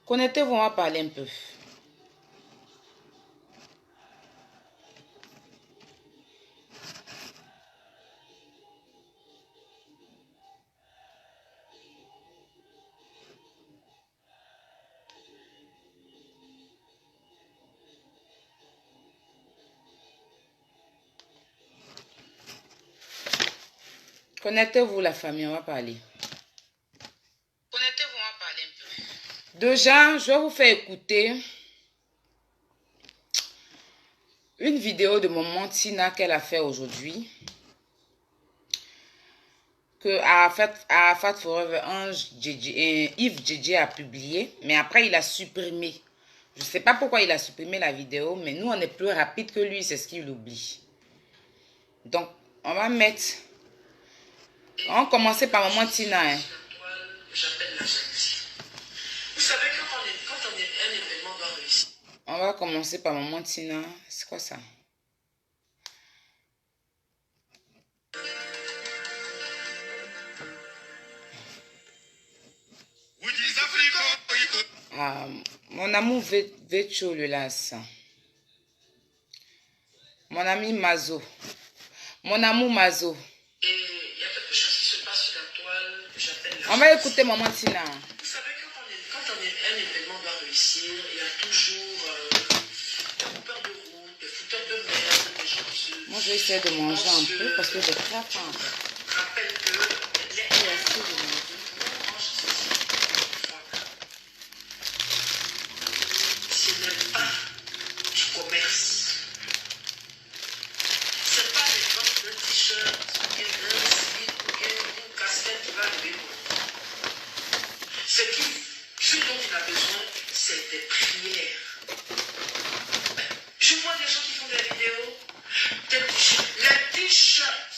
Connectez-vous, on va parler un peu. Connectez-vous, la famille, on va parler. Connectez-vous, on va parler un peu. Déjà, je vais vous faire écouter une vidéo de maman Tina qu'elle a fait aujourd'hui. Que Arafat Forever Yves JJ a publié. Mais après, il a supprimé. Je ne sais pas pourquoi il a supprimé la vidéo. Mais nous, on est plus rapide que lui. C'est ce qu'il oublie. Donc, on va mettre... On va commencer par maman Tina. Hein. J'appelle la jalousie. Vous savez, quand un événement doit réussir. On va commencer par maman Tina. C'est quoi ça? Ah, mon amour Vecho le las. Mon ami Mazo. Mon amour Mazo. Et il y a quelque chose qui se passe sur la toile que j'appelle la On va écouter maman Tina. Vous savez, quand un événement doit réussir, il y a toujours des coupeurs de route, des fouteurs de merde, des gens qui se... Moi, je vais essayer de manger un peu parce que j'ai très faim. Rappelle que les ce n'est pas du commerce. C'est pas les ventes d'un t-shirt, ou bien d'un slip, ou bien d'une casquette qui va arriver. Ce dont il a besoin, c'est des prières. Je vois des gens qui font des vidéos, les t-shirts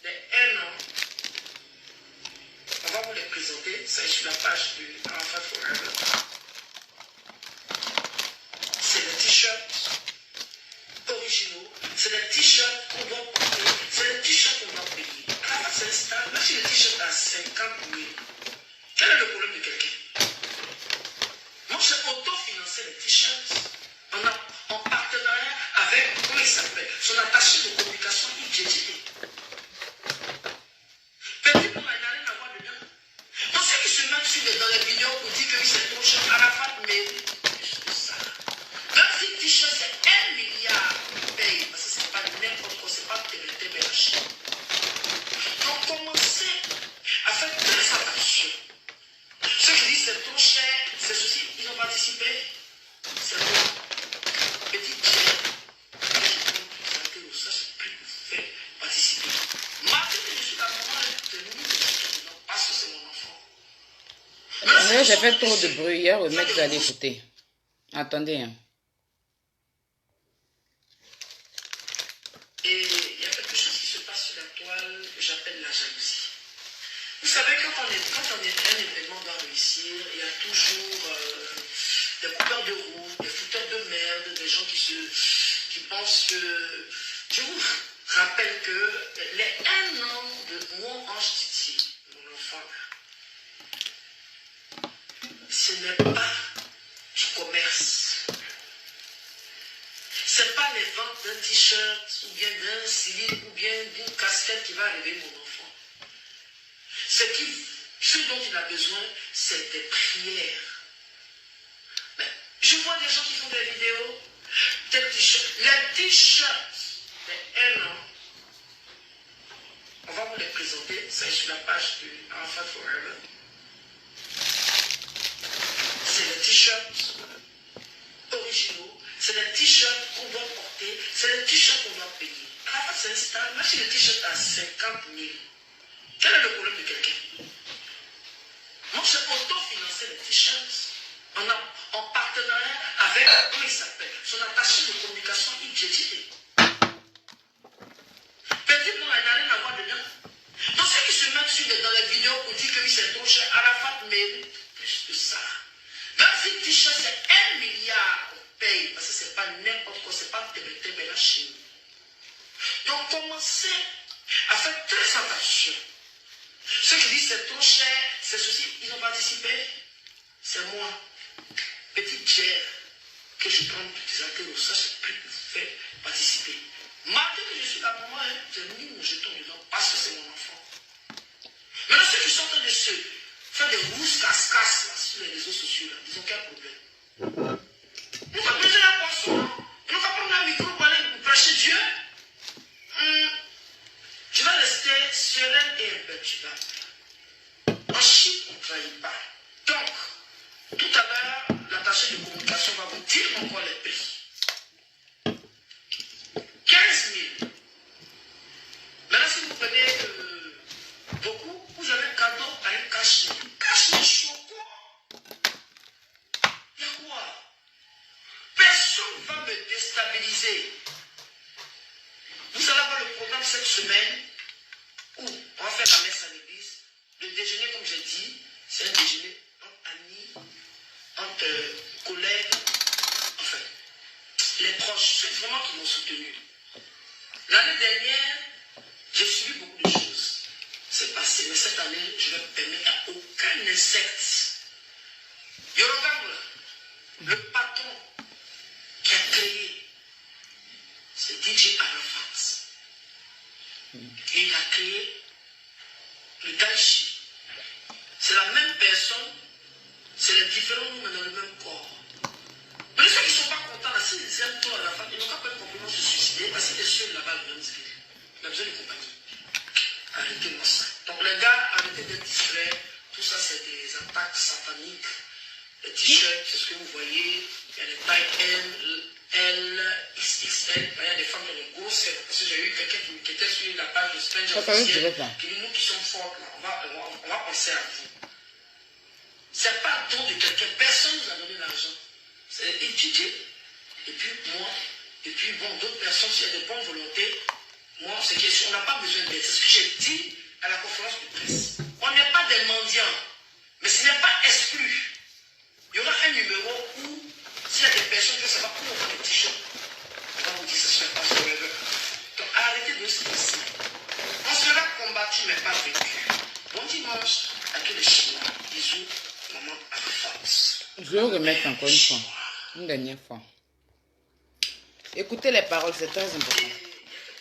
de 1 an. On va vous les présenter, ça est sur la page de Arafat Forever. C'est les t-shirts originaux, c'est les t-shirts qu'on doit porter, c'est les t-shirts qu'on doit payer. Arafat s'installe, même si le t-shirt a 50 000, quel est le problème de quelqu'un? Moi, j'ai autofinancé les t-shirts en partenariat avec, comment il s'appelle, son attaché de communication IGT. Petit pour n'a rien à voir dedans. Donc, ceux qui se mettent dans les vidéos pour dire que oui, c'est trop cher, Arafat mérite plus que ça. Même si t-shirt, c'est 1 milliard paye, parce que c'est pas n'importe quoi, c'est pas TBTBH. Donc, commencez à faire très attention. Ceux qui disent c'est trop cher, c'est ceci, ils ont participé. C'est bon. Petit cher. Ça, c'est plus pour faire participer. Martin, je suis la maman de lui, parce que c'est mon enfant. J'ai fait trop de bruit hier, le mec vous allez écouter. Attendez. Hein. Et il y a quelque chose qui se passe sur la toile que j'appelle la jalousie. Vous savez, quand un événement doit réussir, il y a toujours des coupeurs de route, des fouteurs de merde, des gens qui pensent que... Je vous rappelle que les 1 an de mon ange Titi, mon enfant, ce n'est pas du commerce. Ce n'est pas les ventes d'un t-shirt, ou bien d'un slip, ou bien d'une casquette qui va arriver mon enfant. Ce dont il a besoin, c'est des prières. Mais je vois des gens qui font des vidéos, des t-shirts, les t-shirts de 1 an. On va vous les présenter, ça est sur la page de Arafat Forever. C'est les t-shirts originaux, c'est les t-shirts qu'on doit porter, c'est les t-shirts qu'on doit payer. Arafat s'installe, même si le t-shirt a 50 000. Quel est le problème de quelqu'un? Moi, j'ai autofinancé les t-shirts en partenariat avec, comment il s'appelle, son attaché de communication IGT. Petit pour n'a rien à voir dedans. Donc, ceux qui se mettent dans les vidéos pour dire que oui, c'est trop cher, Arafat mérite plus que ça. Même si le t-shirt, c'est 1 milliard, on paye, parce que c'est pas n'importe quoi, c'est pas TBTB là chez nous. Donc, commencez à faire très attention. Ceux qui disent c'est trop cher, c'est ceci, ils ont participé, c'est moi. chair que je prends des artères au ça, je peux vous faire participer. Malgré que je suis là, maman, hein, j'ai mis mon jeton dedans parce que c'est mon enfant. Maintenant, ceux qui sont en train de se faire des rousses casse-casse là, sur les réseaux sociaux, là, ils ont quel problème? Nous allons prendre la poisson, nous allons prendre un micro pour aller prêcher Dieu. Je vais rester sereine et imperturbable. En Chine, on ne trahit pas. Donc, tout à l'heure, l'attaché de communication va vous dire encore les prix. 15 000. Maintenant, si vous prenez beaucoup, vous avez un cadeau à un cache-nez. Cache-nez choco. Il y a quoi? Personne ne va me déstabiliser. Vous allez avoir le programme cette semaine où on va faire la messe à l'église. Le déjeuner, comme j'ai dit, c'est un déjeuner entre amis, entre collègues, enfin, les proches, ceux vraiment qui m'ont soutenu. L'année dernière, j'ai suivi beaucoup de choses. C'est passé, mais cette année, je vais permettre à aucun insecte. Yoruba, le patron qui a créé, c'est DJ Arafat. Et il a créé le Daichi. C'est la même personne, c'est les différents noms, mais dans le même corps. Mais ceux qui ne sont pas contents, là, s'ils aiment tout Arafat, ils n'ont qu'à pas complètement se suicider parce qu'il est seul là-bas, le même skill. Il a besoin de compagnie. Arrêtez-moi ça. Donc les gars, arrêtez d'être distraits. Tout ça, c'est des attaques sataniques. Les t-shirts, c'est ce que vous voyez. Il y a les tailles M, L, XXL. Il y a des femmes qui ont des grosses têtes. Parce que j'ai eu quelqu'un qui était sur la page de Spencer officiel, qui dit nous qui sommes fortes, là, on va penser à vous. C'est pas le don de quelqu'un. Personne ne nous a donné l'argent. C'est étudié. Et puis moi, et puis bon, d'autres personnes, s'il y a de bonnes volontés, moi, c'est question, on n'a pas besoin d'aide. C'est ce que j'ai dit à la conférence de presse. On n'est pas des mendiants, mais ce n'est pas exclu. Il y aura un numéro où, s'il y a des personnes qui ne savent pas où on prend les t-shirts, on va vous dire que ce n'est pas forever. Donc arrêtez de se laisser. On sera combattu, mais pas vaincu. Bon dimanche à tous les Chinois. Bisous, maman à la force. Je vais remettre encore une fois. Une dernière fois. Écoutez les paroles, c'est très important.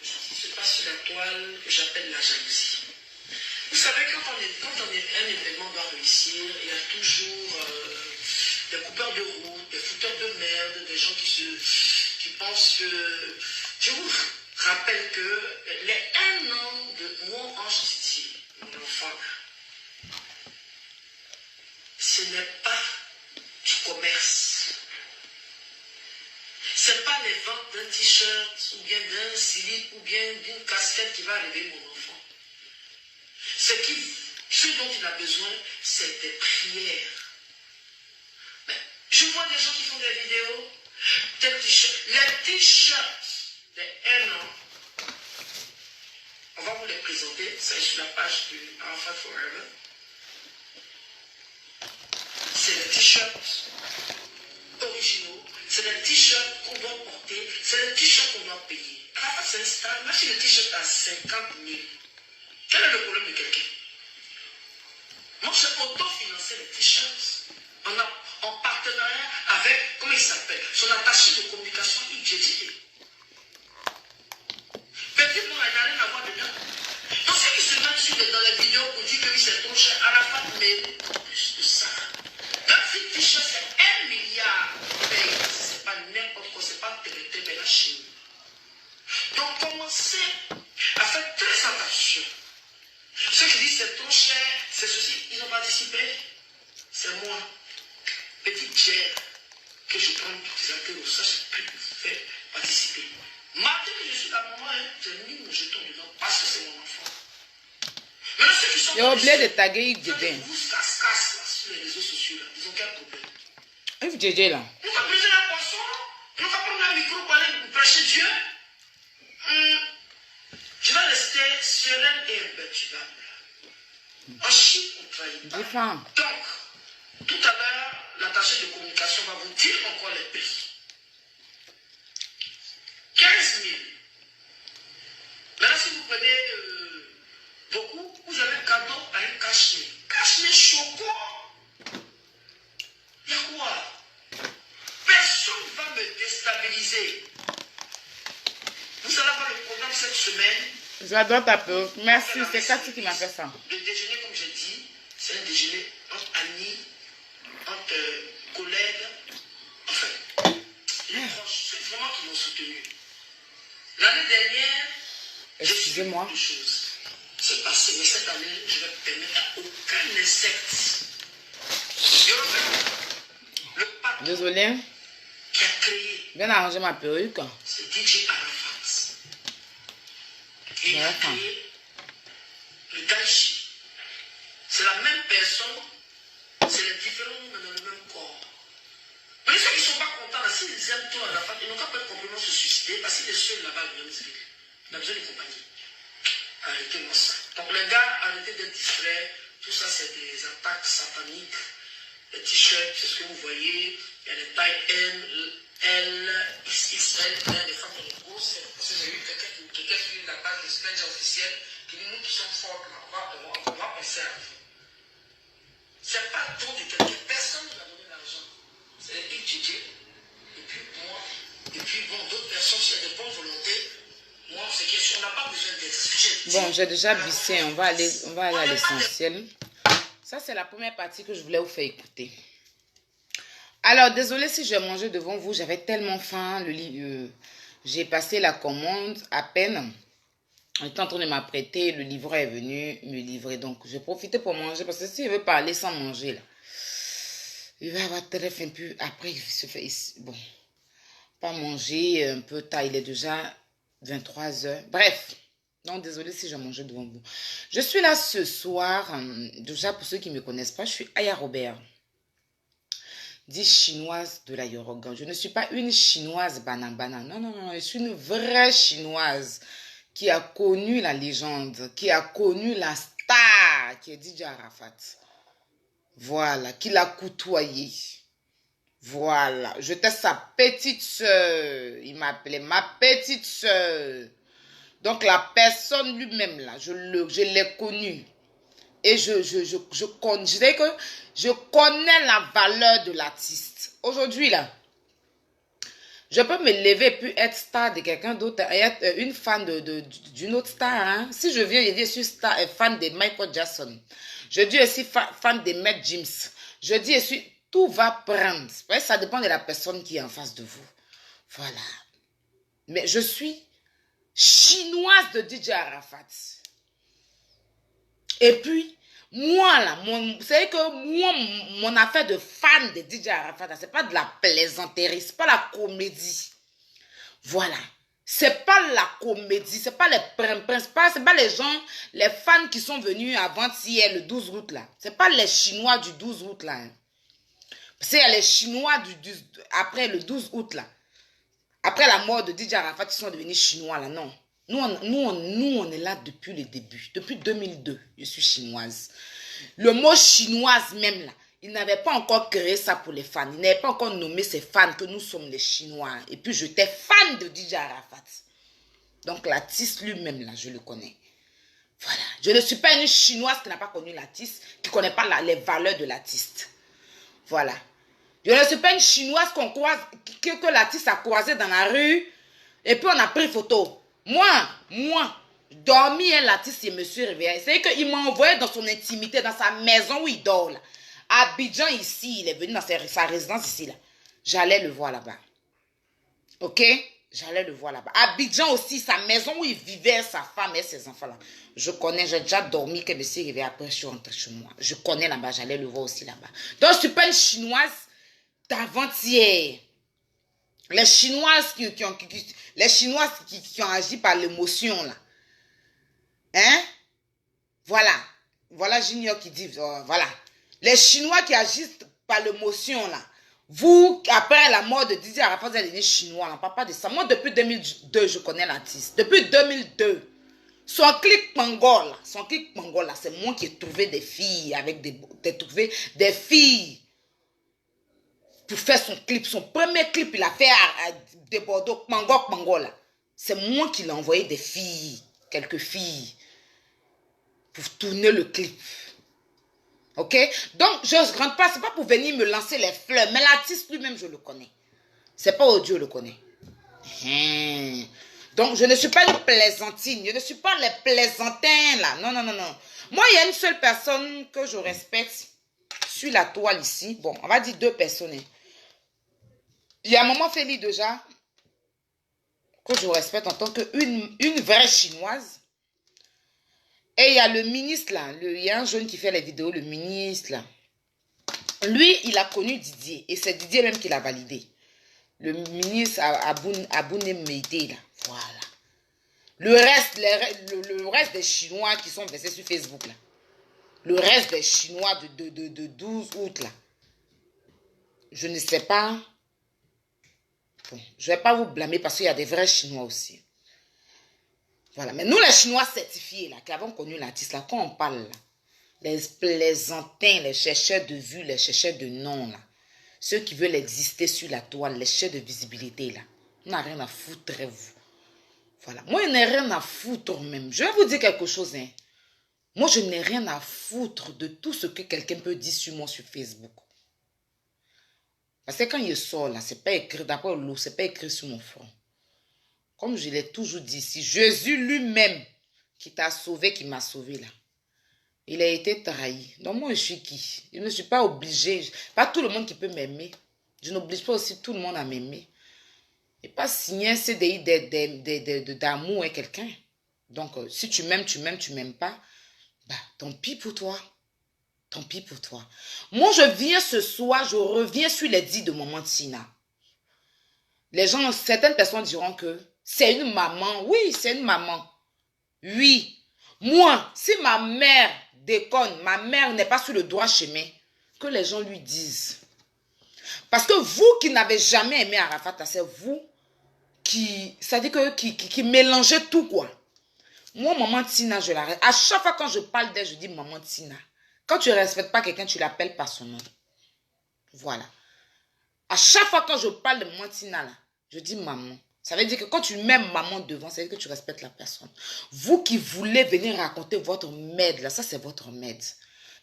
Se passe sur la toile que j'appelle la jalousie. Vous savez, quand un événement doit réussir, il y a toujours des coupeurs de route, des fouteurs de merde, des gens qui pensent que... Je vous rappelle que les 1 an de mon ange Didier, mon enfant, ce n'est pas du commerce. Ce n'est pas les ventes d'un t-shirt ou bien d'un slip ou bien d'une casquette qui va réveiller mon enfant. Ce dont il a besoin, c'est des prières. Mais je vois des gens qui font des vidéos, des t-shirts. Les t-shirts de 1 an, on va vous les présenter. Ça est sur la page du Arafat Forever. C'est les t-shirts originaux. C'est les t-shirts qu'on doit porter, c'est les t-shirts qu'on doit payer. Arafat, c'est un star. Même si le t-shirt à 50 000, quel est le problème de quelqu'un? Moi, j'ai auto-financé les t-shirts en partenariat avec, comment il s'appelle, son attaché de communication IGG. Petit moi, il n'a rien à voir dedans. Donc, ceux qui se mettent dans les vidéos pour dire que oui, c'est trop cher, Arafat mérite plus de ça. Même si le t-shirt, c'est 1 milliard. C'est pas n'importe quoi, c'est pas traité de la Chine. Donc commencez à faire très attention. Ceux qui disent c'est trop cher, c'est ceci, ils ont participé. C'est moi, petite chair, que je prends des artères au ça, je peux vous faire participer. Malgré que je suis la maman, hein, j'ai mis mon jeton dedans parce que c'est mon enfant. Maintenant ceux qui sont J'ai oublié de taguer des rousses casse-casse là, sur les réseaux sociaux, là, ils ont quel problème? FJJ là. Nous allons prendre la poisson, nous allons prendre un micro pour aller prêcher Dieu. Je vais rester sereine et imperturbable. En Chine, on ne trahit pas. Donc, tout à l'heure, l'attaché de communication va vous dire encore les prix. 15 000. Maintenant, si vous prenez beaucoup, vous avez un cadeau à un cache-nez. Cache-nez choco. Il y a quoi? lisez. Vous allez avoir le programme cette semaine. J'adore ta perruque. Merci, c'est Cathy qui m'a fait ça. Le déjeuner, comme j'ai dit, c'est un déjeuner entre amis, entre collègues. Enfin, les proches, c'est vraiment qui m'ont soutenu. L'année dernière, excusez-moi, j'ai fait beaucoup de choses. C'est passé, mais cette année, je vais permettre à aucun insecte. Le patron désolé, qui a créé, viens arranger ma perruque. c'est DJ Arafat. Et il a créé le Daichi. C'est la même personne, c'est les différents mais dans le même corps. Mais ceux qui ne sont pas contents, là, s'ils aiment tout Arafat, ils n'ont qu'à pas complètement se suicider parce qu'il est seul là-bas à Williamsville. Il a besoin de compagnie. Arrêtez-moi ça. Donc les gars, arrêtez d'être distraits. Tout ça, c'est des attaques sataniques. Les t-shirts, c'est ce que vous voyez. Il y a les tailles M, L, XXL, il y a des femmes de grosses. J'ai eu quelqu'un sur la page de Spencer officielle qui dit nous qui sommes forts, on va penser à vous. C'est pas trop de quelqu'un. Personne ne nous a donné l'argent. C'est étudié. Et puis moi, et puis bon, d'autres personnes, s'il y a des bonnes volontés, moi, c'est question, on n'a pas besoin d'être. Bon, j'ai déjà bissé, on va aller à l'essentiel. Ça, c'est la première partie que je voulais vous faire écouter. Alors, désolé si je mangeais devant vous, j'avais tellement faim. J'ai passé la commande à peine. J'étais en train de m'apprêter, le livreur est venu me livrer. Donc, j'ai profité pour manger parce que s'il veut parler sans manger, là, il va avoir très faim. Puis après, il se fait, bon, pas manger un peu tard, il est déjà 23 heures. Bref, donc désolé si je mangeais devant vous. Je suis là ce soir, déjà pour ceux qui ne me connaissent pas, je suis Aya Robert, dit chinoise de la Yorogan. Je ne suis pas une chinoise banana. Non, non, non, je suis une vraie chinoise qui a connu la légende, qui a connu la star, qui est DJ Arafat. Voilà, qui l'a côtoyé. Voilà, j'étais sa petite soeur. Il m'appelait ma petite soeur. Donc la personne lui-même là, je l'ai connu. Et je dirais que je connais la valeur de l'artiste. Aujourd'hui là, je peux me lever et puis être star de quelqu'un d'autre, être une fan d'une autre star. Hein. Si je viens, je dis je suis fan de Michael Jackson. Je dis aussi fan de Matt James. Je dis je suis... Tout va prendre. Ça dépend de la personne qui est en face de vous. Voilà. Mais je suis chinoise de DJ Arafat. Et puis, moi là, vous savez que moi, mon affaire de fan de DJ Arafat, c'est pas de la plaisanterie, c'est pas la comédie. Voilà. C'est pas la comédie, c'est pas les c'est pas les gens, les fans qui sont venus avant-hier, le 12 août là. C'est pas les Chinois du 12 août là. Hein. C'est les Chinois après le 12 août là. Après la mort de DJ Arafat, ils sont devenus Chinois là. Non. Nous, on est là depuis le début. Depuis 2002, je suis chinoise. Le mot chinoise même là, ils n'avaient pas encore créé ça pour les fans. Ils n'avaient pas encore nommé ces fans que nous sommes les Chinois. Et puis j'étais fan de DJ Arafat. Donc l'artiste lui-même là, je le connais. Voilà. Je ne suis pas une Chinoise qui n'a pas connu l'artiste, qui ne connaît pas les valeurs de l'artiste. Voilà. Je ne suis pas une chinoise qu'on croise, que l'artiste a croisé dans la rue et puis on a pris photo. Moi, dormi et l'artiste, il me suis réveillé. C'est qu'il m'a envoyé dans son intimité, dans sa maison où il dort là. À Abidjan ici, il est venu dans sa résidence ici là. J'allais le voir là-bas. Ok? J'allais le voir là-bas. À Abidjan aussi, sa maison où il vivait, sa femme et ses enfants là. Je connais, j'ai déjà dormi que je me suis réveillé après, je suis rentrée chez moi. Je connais là-bas, j'allais le voir aussi là-bas. Donc, je ne suis pas une chinoise d'avant-hier. Les Chinoises qui ont agi par l'émotion là. Hein? Voilà. Voilà Junior qui dit, voilà. Les Chinois qui agissent par l'émotion là. Vous, après la mort de Didier Arafat, vous êtes devenu chinois. On ne parle pas de ça. Moi, depuis 2002, je connais l'artiste. Depuis 2002. Son clip Pangol, c'est moi qui ai trouvé des filles avec des filles pour faire son clip. Son premier clip, il a fait à de Bordeaux, Pangol. C'est moi qui l'ai envoyé des filles, quelques filles, pour tourner le clip. Ok? Donc, je ne rentre pas, c'est pas pour venir me lancer les fleurs, mais l'artiste lui-même, je le connais. C'est pas audio, je le connais. Donc, je ne suis pas une plaisantine. Je ne suis pas les plaisantins, là. Non, non, non, non. Moi, il y a une seule personne que je respecte sur la toile ici. Bon, on va dire 2 personnes. Il y a Maman Feli déjà, que je respecte en tant qu'une vraie chinoise. Et il y a le ministre, là. Il y a un jeune qui fait les vidéos, le ministre, là. Lui, il a connu Didier. Et c'est Didier même qui l'a validé. Le ministre Abouné Meïté, là. Voilà. Le reste des Chinois qui sont versés sur Facebook, là. Le reste des Chinois de 12 août, là. Je ne sais pas. Bon, je ne vais pas vous blâmer parce qu'il y a des vrais Chinois aussi. Voilà. Mais nous, les Chinois certifiés, là, qui avons connu l'artiste, là, quand on parle, là, les plaisantins, les chercheurs de vues, les chercheurs de noms, là, ceux qui veulent exister sur la toile, les chercheurs de visibilité, là, on n'a rien à foutre, vous. Voilà. Moi, je n'ai rien à foutre même. Je vais vous dire quelque chose, hein. Moi, je n'ai rien à foutre de tout ce que quelqu'un peut dire sur moi sur Facebook. Parce que quand il sort, là, c'est pas écrit, d'après l'eau, c'est pas écrit sur mon front. Comme je l'ai toujours dit, si Jésus lui-même qui t'a sauvé, qui m'a sauvé, là, il a été trahi. Donc moi, je suis qui? Je ne suis pas obligée. Pas tout le monde qui peut m'aimer. Je n'oblige pas aussi tout le monde à m'aimer. Et pas signer un CDI d'amour avec quelqu'un. Donc, si tu m'aimes, tu m'aimes, tu m'aimes pas, bah, tant pis pour toi. Tant pis pour toi. Moi, je viens ce soir, je reviens sur les dits de Maman Tina. Les gens, certaines personnes diront que c'est une maman. Oui, c'est une maman. Oui. Moi, si ma mère déconne, ma mère n'est pas sur le droit chemin, que les gens lui disent. Parce que vous qui n'avez jamais aimé Arafat, c'est vous qui mélangez tout, quoi. Moi, Maman Tina, je l'arrête. À chaque fois quand je parle d'elle, je dis Maman Tina. Quand tu ne respectes pas quelqu'un, tu l'appelles par son nom. Voilà. À chaque fois quand je parle de Maman Tina, là, je dis maman. Ça veut dire que quand tu mets maman devant, ça veut dire que tu respectes la personne. Vous qui voulez venir raconter votre merde, là, ça c'est votre merde.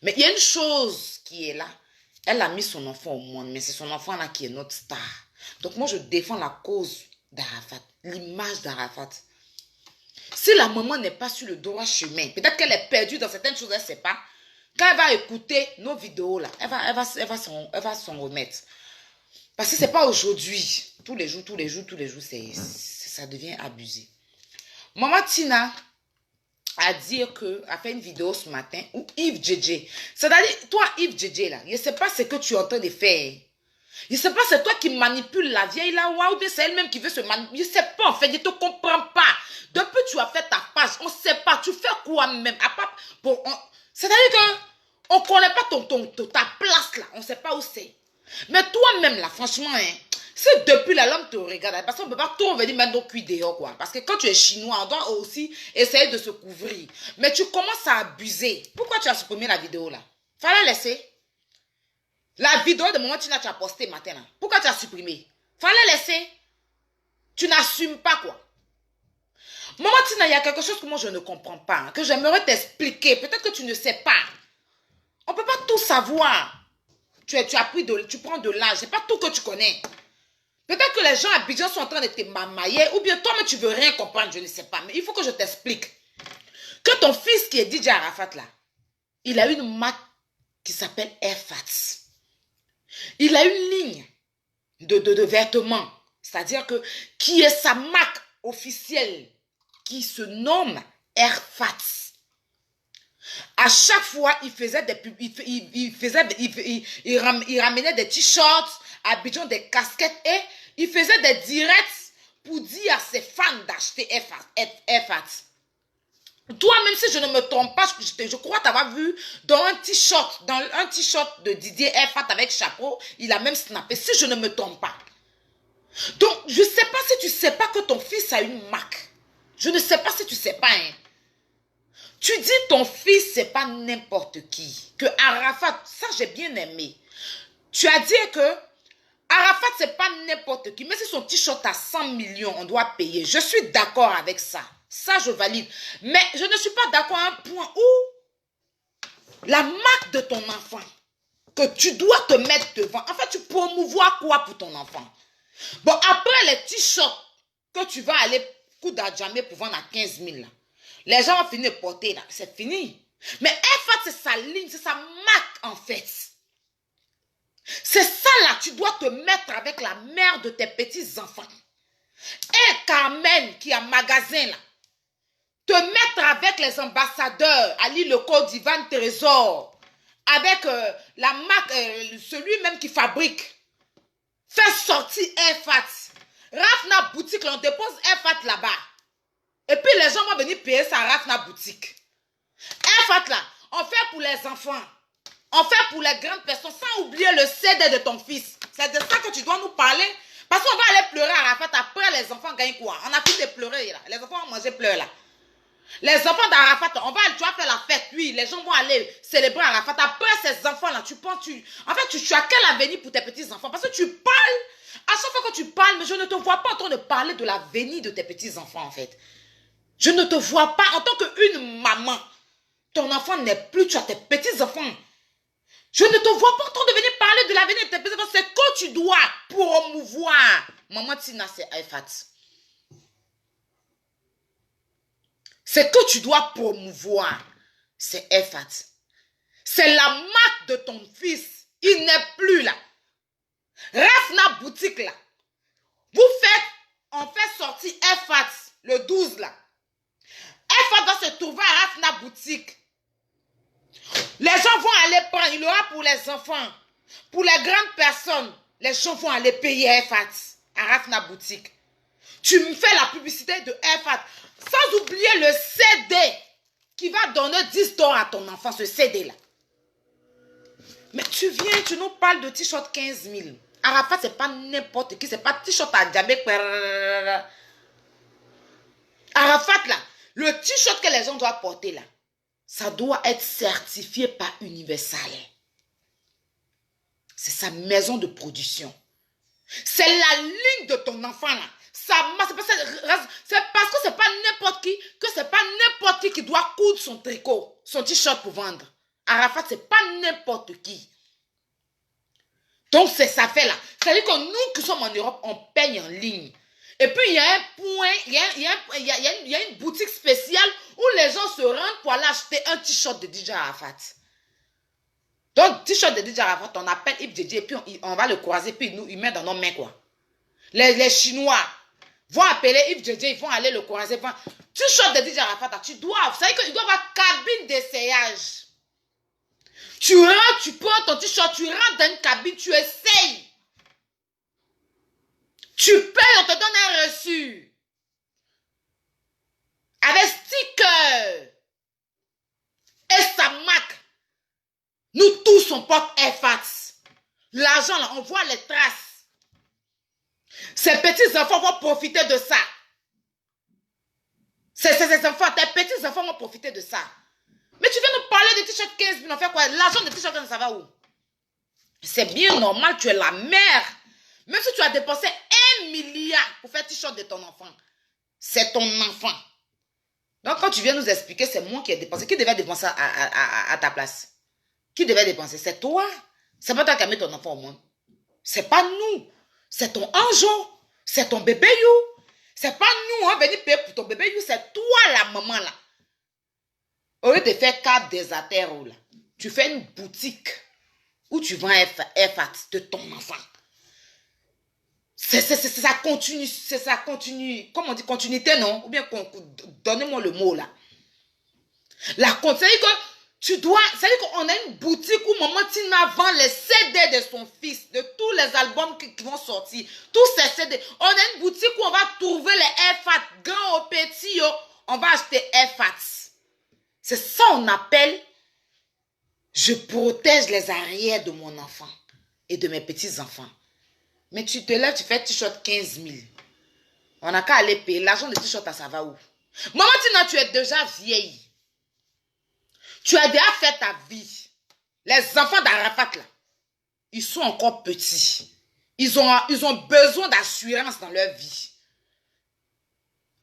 Mais il y a une chose qui est là. Elle a mis son enfant au monde, mais c'est son enfant là qui est notre star. Donc moi je défends la cause d'Arafat, l'image d'Arafat. Si la maman n'est pas sur le droit chemin, peut-être qu'elle est perdue dans certaines choses, elle ne sait pas. Quand elle va écouter nos vidéos là, elle va s'en remettre. Parce que ce n'est pas aujourd'hui. Tous les jours, ça devient abusé. Maman Tina a fait une vidéo ce matin où Yves Djedje. C'est-à-dire, toi Yves Djedje là, je ne sais pas ce que tu es en train de faire. Je ne sais pas c'est toi qui manipules la vieille là, ou bien c'est elle-même qui veut se manipuler. Je ne sais pas en fait, je ne te comprends pas. Depuis que tu as fait ta page, on ne sait pas, tu fais quoi même. C'est-à-dire qu'on ne connaît pas ta place là, on ne sait pas où c'est. Mais toi-même là, franchement, hein, si depuis là l'homme te regarde, parce qu'on ne peut pas tout revenir mettre nos cuits dehors, quoi. Parce que quand tu es chinois, on doit aussi essayer de se couvrir. Mais tu commences à abuser. Pourquoi tu as supprimé la vidéo là? Fallait laisser. La vidéo de Maman Tina tu as posté matin là. Pourquoi tu as supprimé? Fallait laisser. Tu n'assumes pas, quoi. Maman Tina, il y a quelque chose que moi je ne comprends pas, hein, que j'aimerais t'expliquer. Peut-être que tu ne sais pas. On ne peut pas tout savoir. Tu prends de l'âge, c'est pas tout que tu connais. Peut-être que les gens à Abidjan sont en train de te mamailler, ou bien toi, mais tu veux rien comprendre, je ne sais pas. Mais il faut que je t'explique. Que ton fils qui est DJ Arafat là, il a une marque qui s'appelle Airfats. Il a une ligne de vêtements, c'est-à-dire que qui est sa marque officielle, qui se nomme Airfats. À chaque fois, il faisait des pubs, il ramenait des t-shirts, à Abidjan des casquettes et il faisait des directs pour dire à ses fans d'acheter Airfats. Toi, même si je ne me trompe pas, je crois t'avoir vu dans un t-shirt de Didier Airfats avec chapeau, il a même snappé, si je ne me trompe pas. Donc, je ne sais pas si tu ne sais pas que ton fils a une marque. Je ne sais pas si tu ne sais pas, hein. Tu dis ton fils, c'est pas n'importe qui. Que Arafat, ça j'ai bien aimé. Tu as dit que Arafat, c'est pas n'importe qui. Mais si son t-shirt à 100 millions, on doit payer. Je suis d'accord avec ça. Ça, je valide. Mais je ne suis pas d'accord à un point où la marque de ton enfant, que tu dois te mettre devant. En fait, tu promouvois quoi pour ton enfant? Bon, après les t-shirts que tu vas aller coudre à jamais pour vendre à 15 000. Là. Les gens vont finir de porter là. C'est fini. Mais Efat, c'est sa ligne, c'est sa marque en fait. C'est ça là, tu dois te mettre avec la mère de tes petits-enfants. Et Carmen qui a magasin là. Te mettre avec les ambassadeurs, Ali Leco, Divan Trésor, avec la marque, celui même qui fabrique. Fais sortir Efat. Rafna boutique, là, on dépose Efat là-bas. Et puis les gens vont venir payer sa Rafna boutique. Efat là, on fait pour les enfants. On fait pour les grandes personnes, sans oublier le CD de ton fils. C'est de ça que tu dois nous parler. Parce qu'on va aller pleurer à Arafat. Après, les enfants gagnent quoi? On a fini de pleurer là. Les enfants vont manger pleurs là. Les enfants d'Arafat, tu vas faire la fête, oui. Les gens vont aller célébrer Arafat. Après ces enfants-là, tu penses, en fait, tu as quel avenir pour tes petits-enfants? Parce que tu parles, à chaque fois que tu parles, mais je ne te vois pas en train de parler de l'avenir de tes petits-enfants, en fait. Je ne te vois pas en tant qu'une maman. Ton enfant n'est plus, tu as tes petits-enfants. Je ne te vois pas en train de venir parler de l'avenir de tes petits-enfants. C'est que tu dois promouvoir. Maman Tina, c'est Efat. C'est que tu dois promouvoir. C'est Efat. C'est la marque de ton fils. Il n'est plus là. Rafna boutique là. On fait sortir Efat le 12 là. Efat va se trouver à Rafna boutique. Les gens vont aller prendre, il y aura pour les enfants, pour les grandes personnes, les gens vont aller payer Efat à Rafna boutique. Tu me fais la publicité de Efat, sans oublier le CD qui va donner 10 $ à ton enfant, ce CD là. Mais tu viens, tu nous parles de t-shirt 15 000. Arafat, c'est pas n'importe qui, c'est pas t-shirt à Djamé. Arafat là, le t-shirt que les gens doivent porter là, ça doit être certifié par Universal. C'est sa maison de production. C'est la ligne de ton enfant là. C'est parce que c'est pas n'importe qui, que c'est pas n'importe qui doit coudre son tricot, son t-shirt pour vendre. Arafat, c'est pas n'importe qui. Donc c'est ça fait là. C'est-à-dire que nous qui sommes en Europe, on paye en ligne. Et puis il y a un point, il y a une boutique spéciale où les gens se rendent pour aller acheter un t-shirt de DJ Arafat. Donc t-shirt de DJ Arafat, on appelle Yves Djedje et puis on va le croiser puis il met dans nos mains quoi. Les Chinois vont appeler Yves Djedje, ils vont aller le croiser. T-shirt de DJ Arafat, tu dois, vous savez qu'il doit avoir cabine d'essayage. Tu rentres, tu prends ton t-shirt, tu rentres dans une cabine, tu essayes. Tu payes, on te donne un reçu. Avec sticker. Et ça marque. Nous tous, on porte Efat. L'argent, là, on voit les traces. Ces petits-enfants vont profiter de ça. Ces enfants, tes petits-enfants vont profiter de ça. Mais tu viens nous parler de t-shirt 15 000, on fait quoi? L'argent de t-shirt, ça va où? C'est bien normal, tu es la mère. Même si tu as dépensé 1 milliard pour faire t-shirt de ton enfant, c'est ton enfant. Donc quand tu viens nous expliquer, c'est moi qui ai dépensé. Qui devait dépenser à ta place? Qui devait dépenser? C'est toi. C'est pas toi qui as mis ton enfant au monde. C'est pas nous. C'est ton ange. C'est ton bébé you. C'est pas nous, on va venir payer pour ton bébé you. C'est toi la maman là. Au lieu de faire cap des artères là, tu fais une boutique où tu vends Efat de ton enfant. C'est ça continue, comment on dit, continuité, non? Ou bien, donnez-moi le mot, là. C'est-à-dire que tu dois, c'est-à-dire qu'on a une boutique où Maman Tina vend les CD de son fils, de tous les albums qui vont sortir, tous ces CD. On a une boutique où on va trouver les Efat, grand ou petit, on va acheter Efat. C'est ça qu'on appelle, je protège les arrières de mon enfant et de mes petits-enfants. Mais tu te lèves, tu fais t-shirt 15 000. On n'a qu'à aller payer. L'argent de t-shirt, ça va où? Maman Tina, tu es déjà vieille. Tu as déjà fait ta vie. Les enfants d'Arafat, là, ils sont encore petits. Ils ont besoin d'assurance dans leur vie.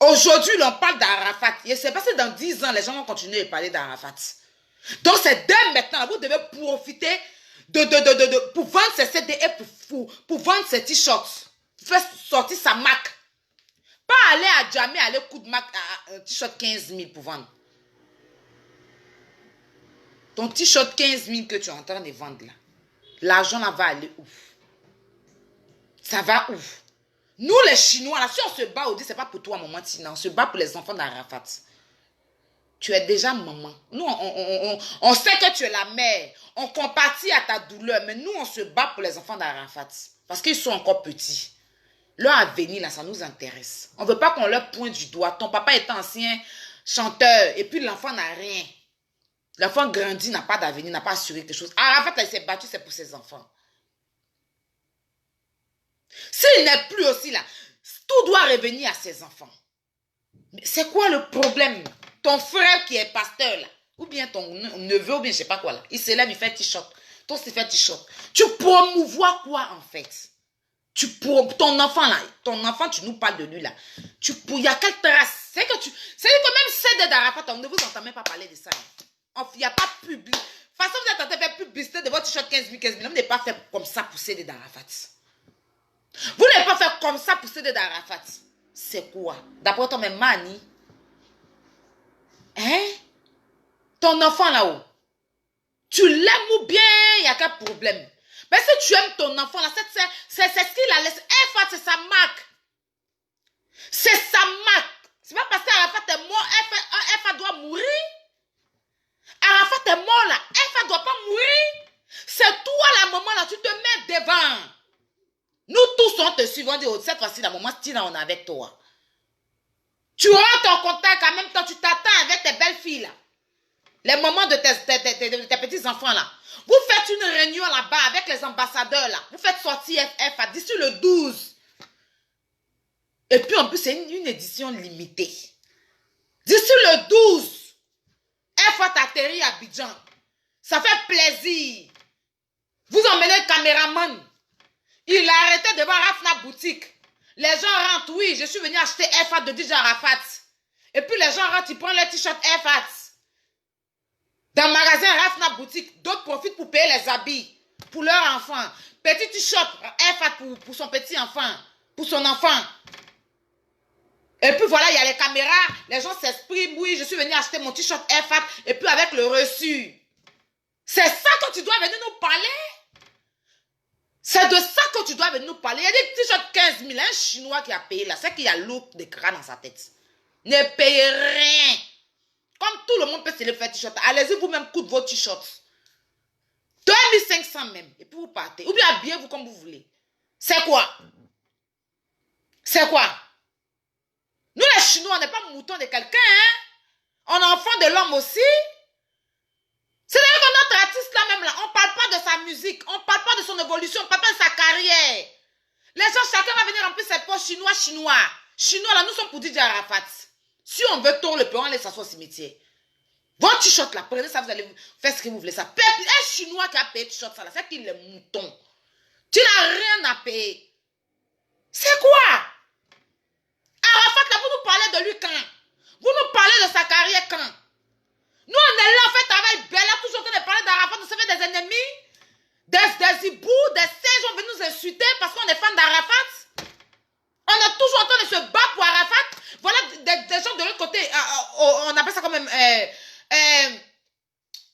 Aujourd'hui, on parle d'Arafat. Et c'est parce que dans 10 ans, les gens vont continuer à parler d'Arafat. Donc, c'est dès maintenant, vous devez profiter pour vendre ses CD et pour vendre ses t-shirts. Faire sortir sa marque. Pas aller à Djamé, aller coup de mac à un t-shirt 15 000 pour vendre. Ton t-shirt 15 000 que tu es en train de vendre là, l'argent là va aller où? Ça va où? Nous les Chinois là, si on se bat, on dit c'est pas pour toi maman Tina, on se bat pour les enfants d'Arafat. Tu es déjà maman. Nous on sait que tu es la mère. On compatit à ta douleur, mais nous on se bat pour les enfants d'Arafat. Parce qu'ils sont encore petits. Leur avenir là, ça nous intéresse. On ne veut pas qu'on leur pointe du doigt. Ton papa est ancien chanteur et puis l'enfant n'a rien. L'enfant grandit, n'a pas d'avenir, n'a pas assuré quelque chose. Arafat, il s'est battu, c'est pour ses enfants. S'il n'est plus aussi là, tout doit revenir à ses enfants. Mais c'est quoi le problème? Ton frère qui est pasteur là, ou bien ton neveu, ou bien je sais pas quoi là, il se lève, il fait t-shirt. Toi, tu fais t-shirt. Tu promouvois quoi en fait? Ton enfant là, tu nous parles de lui là. Il y a quelle trace? C'est que même Cédé d'Arafat, on ne vous entend même pas parler de ça. Il n'y a pas public. De toute façon, vous êtes en train de faire publicité de votre t-shirt 15 000. Vous n'avez pas fait comme ça pour Cédé d'Arafat. Vous n'avez pas fait comme ça pour Cédé d'Arafat. C'est quoi? D'après toi, même Mani. Hein? Ton enfant là-haut. Tu l'aimes ou bien il y a quel problème? Mais si tu aimes ton enfant là, c'est ce qu'il a laissé. Arafat, c'est sa marque. C'est sa marque. C'est pas parce qu'Arafat est mort, Arafat doit mourir. Arafat est mort là, Arafat ne doit pas mourir. C'est toi la maman là, tu te mets devant. Nous tous on te suivons, on dit, oh, cette fois-ci la maman Tina on est avec toi. Tu rentres en contact en même temps, tu t'attends avec tes belles filles là. Les mamans de tes petits enfants là. Vous faites une réunion là-bas avec les ambassadeurs là. Vous faites sortir Arafat d'ici le 12. Et puis en plus c'est une édition limitée. D'ici le 12. Arafat atterrit à Abidjan. Ça fait plaisir. Vous emmenez le caméraman. Il a arrêté devant Rafna boutique. Les gens rentrent, oui, je suis venu acheter Arafat de DJ Arafat. Et puis les gens rentrent, ils prennent le t-shirt Arafat. Dans le magasin Rafna boutique, d'autres profitent pour payer les habits pour leur enfant. Petit t-shirt Arafat pour son petit enfant, pour son enfant. Et puis voilà, il y a les caméras, les gens s'expriment, oui, je suis venu acheter mon t-shirt Arafat, et puis avec le reçu. C'est ça que tu dois venir nous parler? C'est de ça que tu dois venir nous parler. Il y a des t-shirts 15 000, un Chinois qui a payé là, c'est qu'il y a l'eau de crâne dans sa tête. Ne payez rien. Comme tout le monde peut se le faire t-shirt, allez-y vous-même coudre vos t-shirts. 2500 même, et puis vous partez. Ou bien habillez-vous comme vous voulez. C'est quoi? C'est quoi? Nous les Chinois, on n'est pas moutons de quelqu'un, hein? On est enfant de l'homme aussi. C'est-à-dire que notre artiste là même là, on ne parle pas de sa musique, on ne parle pas de son évolution, on ne parle pas de sa carrière. Les gens, chacun va venir remplir ses poches chinois. Chinois là, nous sommes pour DJ Arafat. Si on veut tourner le peu, on laisse s'asseoir au cimetière. Votre t-shirt là, prenez ça, vous allez faire ce que vous voulez. Ça paye. Un Chinois qui a payé t-shirt ça là, c'est qu'il est mouton. Tu n'as rien à payer. C'est quoi? Arafat là, vous nous parlez de lui quand? Vous nous parlez de sa carrière quand? Nous on est là, on fait travail bel, là, toujours en train de parler d'Arafat, nous sommes des ennemis, des hiboux, des singes, on veut nous insulter parce qu'on est fan d'Arafat. On est toujours en train de se battre pour Arafat. Voilà des gens de l'autre côté, on appelle ça quand même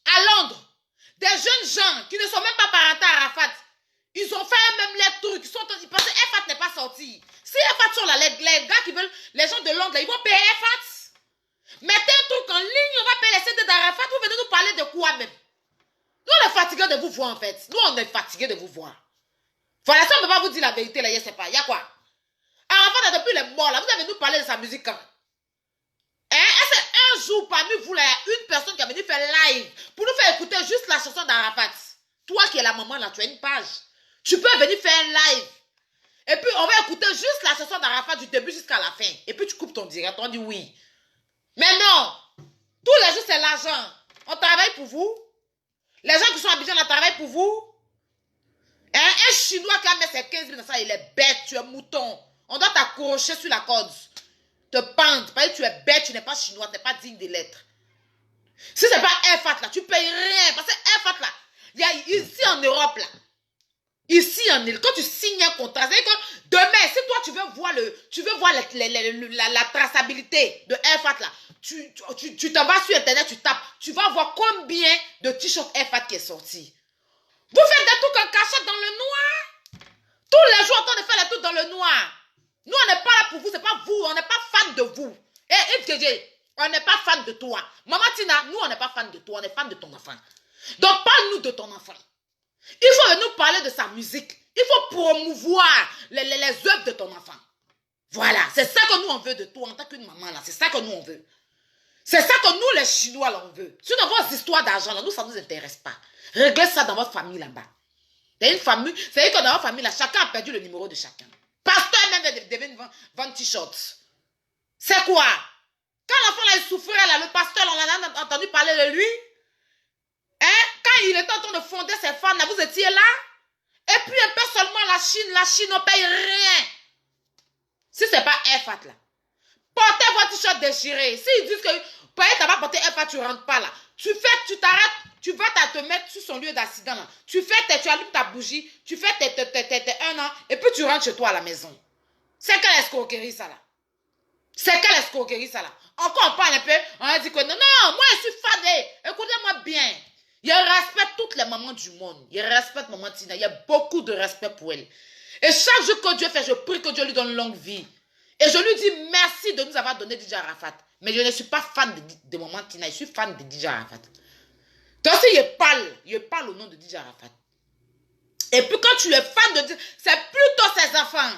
à Londres. Des jeunes gens qui ne sont même pas parentés à Arafat. Ils ont fait même les trucs. Ils pensaient que Arafat n'est pas sorti. Si Arafat sont là, les gars qui veulent, les gens de Londres, là, ils vont payer Arafat. Mettez un truc en ligne, on va payer les CD d'Arafat. Vous venez nous parler de quoi même? Nous, on est fatigués de vous voir en fait. Nous, on est fatigués de vous voir. Voilà, ça, on ne peut pas vous dire la vérité là, je ne sais pas. Il y a quoi? Arafat, depuis les morts là, vous avez nous parler de sa musique quand? Est-ce qu'un jour parmi vous là, il y a une personne qui a venu faire live pour nous faire écouter juste la chanson d'Arafat? Toi qui es la maman là, tu as une page. Tu peux venir faire un live. Et puis, on va écouter juste la chanson d'Arafat du début jusqu'à la fin. Et puis, tu coupes ton direct. On dit oui. Mais non. Tous les jours, c'est l'argent. On travaille pour vous. Les gens qui sont habitués, on travaille pour vous. Un Chinois qui a mis ses 15 000 dans ça, il est bête. Tu es mouton. On doit t'accrocher sur la corde. Te pendre. Parce que tu es bête, tu n'es pas chinois. Tu n'es pas digne de l'être. Si ce n'est pas Arafat là, tu ne payes rien. Parce que Arafat là, il y a ici en Europe là. Ici en Île, quand tu signes un contrat, c'est-à-dire que demain, si toi tu veux voir la traçabilité de Air-Fat là, tu te vas sur internet, tu tapes, tu vas voir combien de t-shirts Air-Fat qui est sorti. Vous faites des trucs en cachette dans le noir. Tous les jours, on fait des trucs dans le noir. Nous, on n'est pas là pour vous, c'est pas vous, on n'est pas fan de vous. Et Yves Djedje, on n'est pas fan de toi. Maman Tina, nous, on n'est pas fan de toi, on est fan de ton enfant. Donc, parle-nous de ton enfant. Il faut nous parler de sa musique. Il faut promouvoir les œuvres de ton enfant. Voilà, c'est ça que nous, on veut de toi en tant qu'une maman, là. C'est ça que nous, on veut. C'est ça que nous, les Chinois, là, on veut. Sur vos histoires d'argent, là, nous, ça ne nous intéresse pas. Réglez ça dans votre famille, là-bas. C'est une famille, c'est que dans votre famille, là, chacun a perdu le numéro de chacun. Pasteur même devait vendre t-shirts. C'est quoi? Quand l'enfant, là, il souffrait, là, le pasteur, là, on a entendu parler de lui. Hein? Quand il était en train de fonder ses fans, là, vous étiez là. Et puis, un peu seulement la Chine ne paye rien. Si ce n'est pas Air-Fat, là. Portez votre t-shirt déchiré. S'ils disent que tu vas porter Air-Fat, tu ne rentres pas là. Tu t'arrêtes, tu vas te mettre sur son lieu d'accident là. Tu allumes ta bougie, tu fais tes 1 an, et puis tu rentres chez toi à la maison. C'est quelle escroquerie ça là? C'est quelle escroquerie ça là? Encore on parle un peu, on a dit que non, moi je suis fadé. Écoutez-moi bien. Je respecte toutes les mamans du monde. Je respecte maman Tina. Il y a beaucoup de respect pour elle. Et chaque jour que Dieu fait, je prie que Dieu lui donne longue vie. Et je lui dis merci de nous avoir donné DJ Arafat. Mais je ne suis pas fan de maman Tina. Je suis fan de DJ Arafat. Donc si je parle au nom de DJ Arafat. Et puis quand tu es fan de DJ, c'est plutôt ses enfants.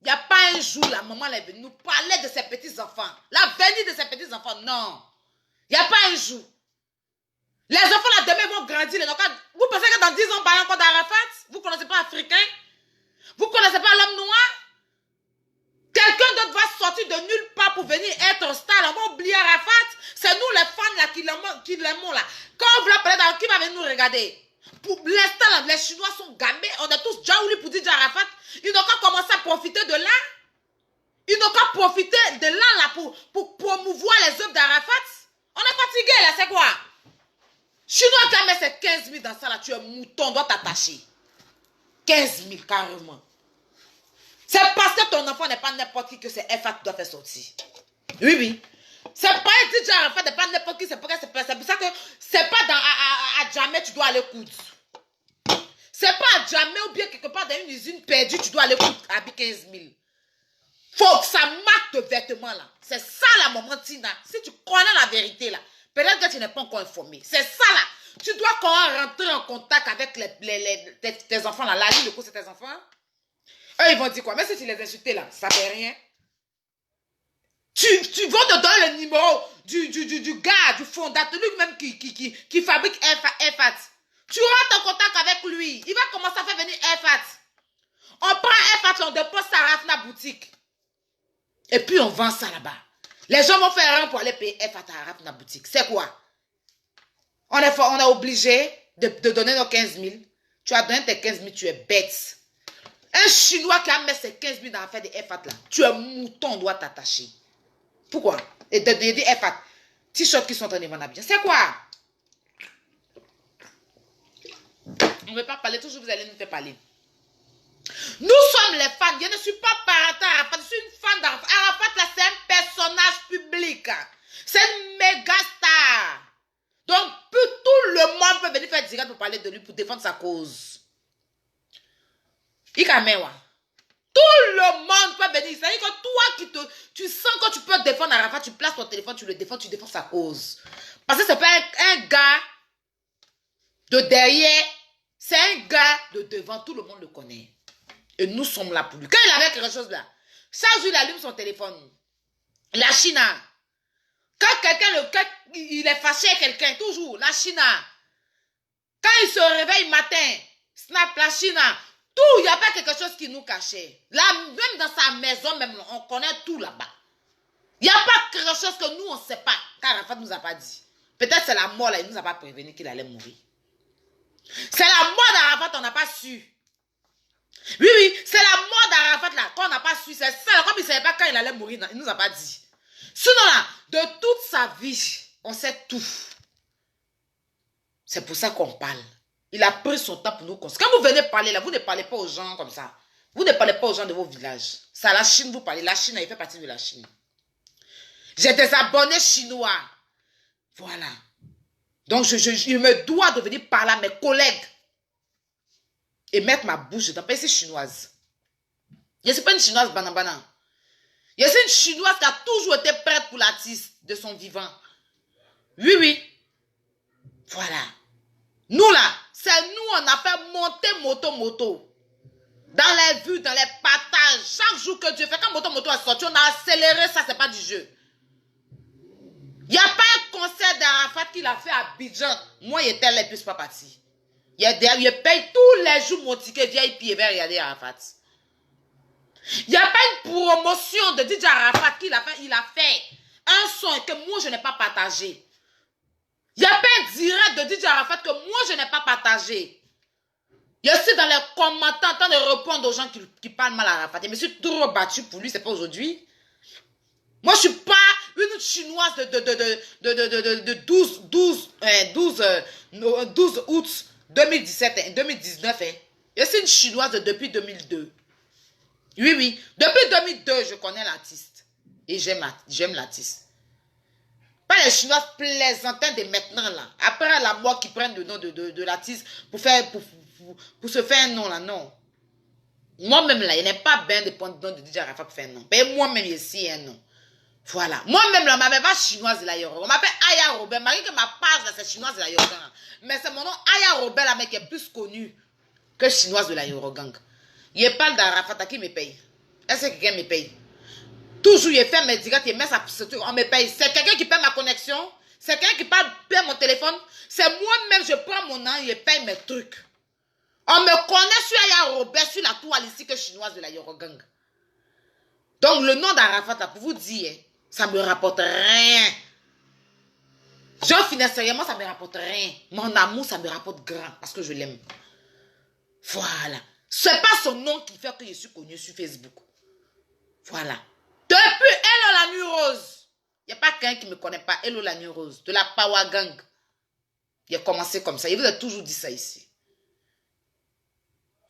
Il n'y a pas un jour, la maman est venue nous parler de ses petits-enfants. L'avenir de ses petits-enfants, non. Il n'y a pas un jour. Les enfants là demain vont grandir. Vous pensez que dans 10 ans, on parle encore d'Arafat? Vous ne connaissez pas Africain? Vous ne connaissez pas l'homme noir? Quelqu'un d'autre va sortir de nulle part pour venir être star. On va oublier Arafat. C'est nous les fans là qui l'aimons là. Quand on veut parler d'Arafat, qui va venir nous regarder? Pour l'instant, les Chinois sont gamés. On est tous jaouli pour dire Arafat. Ils n'ont qu'à commencer à profiter de là. Ils n'ont qu'à profiter de là pour promouvoir les œuvres d'Arafat. On est fatigué là, c'est quoi? Chinois qui a mis ses 15 000 dans ça là, tu es mouton, doit t'attacher. 15 000 carrément. C'est parce que ton enfant n'est pas n'importe qui que c'est Air-Fat doit faire sortir. Oui. C'est pas un DJ Arafat n'est pas n'importe qui, c'est pour ça que c'est pas à jamais tu dois aller coudre. C'est pas à jamais ou bien quelque part dans une usine perdue, tu dois aller coudre à 15 000. Faut que ça marque de vêtements là. C'est ça la maman Tina. Si tu connais la vérité là, peut-être que tu n'es pas encore informé. C'est ça là. Tu dois quand même rentrer en contact avec tes enfants là. La vie, le coup, c'est tes enfants. Eux, ils vont dire quoi? Mais si tu les insultes là, ça fait rien. Tu vas te donner le numéro du gars, du fondateur, lui-même qui fabrique Air-Fat. Tu rentres en contact avec lui. Il va commencer à faire venir Air-Fat. On prend Air-Fat, on dépose ça à Rafna boutique. Et puis on vend ça là-bas. Les gens vont faire rien pour aller payer Air-Fat à Rafna boutique. C'est quoi? On est obligé de donner nos 15 000. Tu as donné tes 15 000, tu es bête. Un Chinois qui a mis ses 15 000 dans l'affaire de Air-Fat là, tu es mouton, on doit t'attacher. Pourquoi? Et de dire Air-Fat, t-shirts qui sont en train de vendre bien. C'est quoi? On ne veut pas parler, toujours vous allez nous faire parler. Nous sommes les fans. Je ne suis pas parental Arafat, je suis une fan d'Arafat. Arafat là, c'est un personnage public. C'est une méga star. Donc, tout le monde peut venir faire direct pour parler de lui, pour défendre sa cause. Ikamewa. Tout le monde peut venir. C'est-à-dire que toi tu sens que tu peux défendre Arafat, tu places ton téléphone, tu le défends, tu défends sa cause. Parce que c'est pas un gars de derrière, c'est un gars de devant, tout le monde le connaît. Et nous sommes là pour lui. Quand il avait quelque chose là, chaque jour il allume son téléphone. La China. Quand quelqu'un, il est fâché avec quelqu'un, toujours, la China. Quand il se réveille matin, snap la China. Tout, il n'y a pas quelque chose qui nous cachait. Là, même dans sa maison, même, on connaît tout là-bas. Il n'y a pas quelque chose que nous, on ne sait pas. Car Arafat ne nous a pas dit. Peut-être c'est la mort là, il ne nous a pas prévenu qu'il allait mourir. C'est la mort d'Arafat, on n'a pas su. Oui, c'est la mort d'Arafat là, qu'on n'a pas su. C'est ça, comme il ne savait pas quand il allait mourir, il ne nous a pas dit. Sinon là, de toute sa vie, on sait tout. C'est pour ça qu'on parle. Il a pris son temps pour nous conseiller. Quand vous venez parler là, vous ne parlez pas aux gens comme ça. Vous ne parlez pas aux gens de vos villages. C'est à la Chine vous parlez. La Chine, elle fait partie de la Chine. J'ai des abonnés chinois. Voilà. Donc, je me dois de venir parler à mes collègues et mettre ma bouche dedans. Parce que c'est chinoise. Je ne suis pas une chinoise banana. Je suis une chinoise qui a toujours été prête pour l'artiste de son vivant. Oui, oui. Voilà. Nous là, c'est nous, on a fait monter moto. Dans les vues, dans les partages. Chaque jour que Dieu fait, quand moto est sorti, on a accéléré ça, c'est pas du jeu. Il n'y a pas un concert d'Arafat qu'il a fait à Abidjan. Moi, il était là et puis je ne suis pas parti. Je paye tous les jours mon ticket VIP et vais regarder Arafat. Il n'y a pas une promotion de DJ Arafat qu'il a fait. Il a fait un son que moi, je n'ai pas partagé. Il n'y a pas un direct de DJ Arafat que moi, je n'ai pas partagé. Je suis dans les commentaires en train de répondre aux gens qui parlent mal à Arafat. Je me suis trop battu pour lui, c'est pas aujourd'hui. Moi, je ne suis pas une chinoise de 12 août 2019. Hein. Je suis une chinoise depuis 2002. Oui, oui. Depuis 2002, je connais l'artiste. Et j'aime l'artiste. Pas les chinoises plaisantin de maintenant, là. Après la mort qui prennent le nom de l'artiste pour se faire un nom, là, non. Moi-même, là, il n'est pas bien de prendre le nom de DJ Arafat pour faire un nom. Mais moi-même, ici, un nom. Voilà. Moi-même, là, on m'appelle pas chinoise de la Yoruba. On m'appelle Aya Robert. Malgré que ma page, là, c'est chinoise de la Yoruba. Mais c'est mon nom, Aya Robert, là, mec, qui est plus connu que chinoise de la Yoruba. Il parle d'Arafat, à qui me paye? Est-ce que quelqu'un me paye? Toujours, il fait mes directs, il met ça, on me paye. C'est quelqu'un qui paye ma connexion. C'est quelqu'un qui paye mon téléphone. C'est moi-même, je prends mon nom, il paye mes trucs. On me connaît sur Aya Robert, sur la toile ici, que chinoise de la Yoruba. Donc, le nom d'Arafat, pour vous dire, ça ne me rapporte rien. Genre, financièrement, ça ne me rapporte rien. Mon amour, ça me rapporte grand parce que je l'aime. Voilà. Ce n'est pas son nom qui fait que je suis connue sur Facebook. Voilà. Depuis Hello la Nuit Rose, il n'y a pas quelqu'un qui ne me connaît pas. Hello la Nuit Rose, de la Power Gang. Il a commencé comme ça. Il vous a toujours dit ça ici.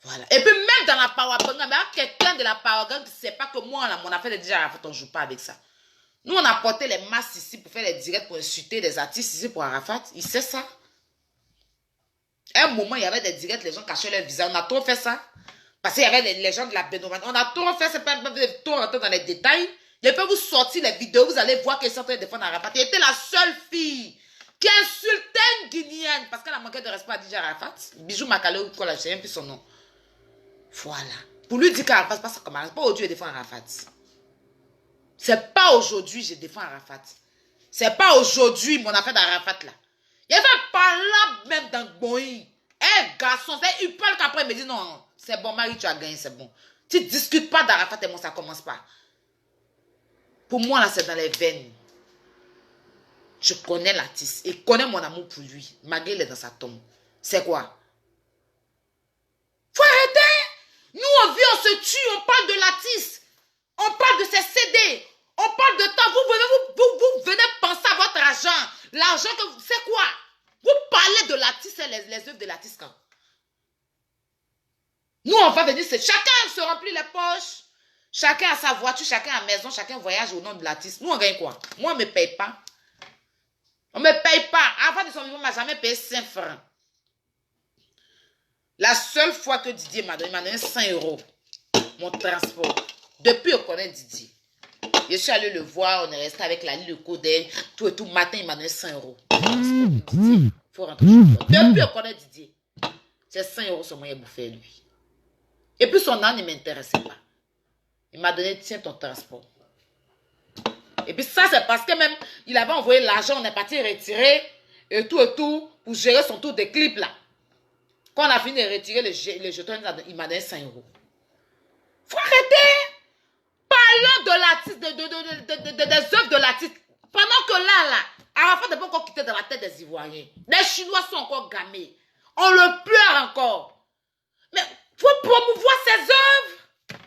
Voilà. Et puis même dans la Power Gang, il y a quelqu'un de la Power Gang qui ne sait pas que moi, là, mon affaire de déjà Arafat, on ne joue pas avec ça. Nous, on a porté les masques ici pour faire les directs, pour insulter des artistes ici pour Arafat. Il sait ça. À un moment, il y avait des directs, les gens cachaient leur visage. On a trop fait ça. Parce qu'il y avait les gens de la Bénovan. On a trop fait, c'est pas trop rentrer dans les détails. Je peux vous sortir les vidéos, vous allez voir qu'ils sont en train de défendre Arafat. Elle était la seule fille qui insultait une Guinéenne parce qu'elle a manqué de respect à DJ Arafat. Bijou Makale ou quoi là, je ne sais même plus son nom. Voilà. Pour lui dire qu'Arafat, c'est pas ça comme Arafat. C'est pas aujourd'hui que je défends Arafat. C'est pas aujourd'hui que je défends Arafat. C'est pas aujourd'hui mon affaire d'Arafat là. Il y avait pas là même dans Boï. Eh garçon, il parle qu'après il me dit non, c'est bon Marie, tu as gagné, c'est bon. Tu ne discutes pas d'Arafat et moi ça commence pas. Pour moi là c'est dans les veines. Je connais l'artiste et connais mon amour pour lui. Malgré il est dans sa tombe. C'est quoi? Faut arrêter. Nous on vit, on se tue, on parle de l'artiste. On parle de ses CD. On parle de temps. Vous venez penser à votre argent. L'argent que vous... C'est quoi? Vous parlez de l'artiste et les œuvres de l'artiste quand? Nous, on va venir... Chacun se remplit les poches. Chacun a sa voiture, chacun a sa maison, chacun voyage au nom de l'artiste. Nous, on gagne quoi? Moi, on ne me paye pas. On ne me paye pas. Avant de son vivant, on ne m'a jamais payé 5 francs. La seule fois que Didier m'a donné 5 €. Mon transport. Depuis, on connaît Didier. Je suis allé le voir, on est resté avec la ligne de Codé, tout et tout. Matin, il m'a donné 5 €. Il faut rentrer. Depuis, on connaît Didier. C'est 5 € sur moi, il a bouffé lui. Et puis, son âne ne m'intéressait pas. Il m'a donné, tiens ton transport. Et puis, ça, c'est parce que même, il avait envoyé l'argent, on est parti retirer, et tout, pour gérer son tour de clip là. Quand on a fini de retirer les jetons, il m'a donné 5 €. Faut arrêter. Parlons de l'artiste, des œuvres de l'artiste. Pendant que là, Arafat n'est pas encore quitté dans la tête des Ivoiriens. Les Chinois sont encore gamés. On le pleure encore. Mais il faut promouvoir ses œuvres.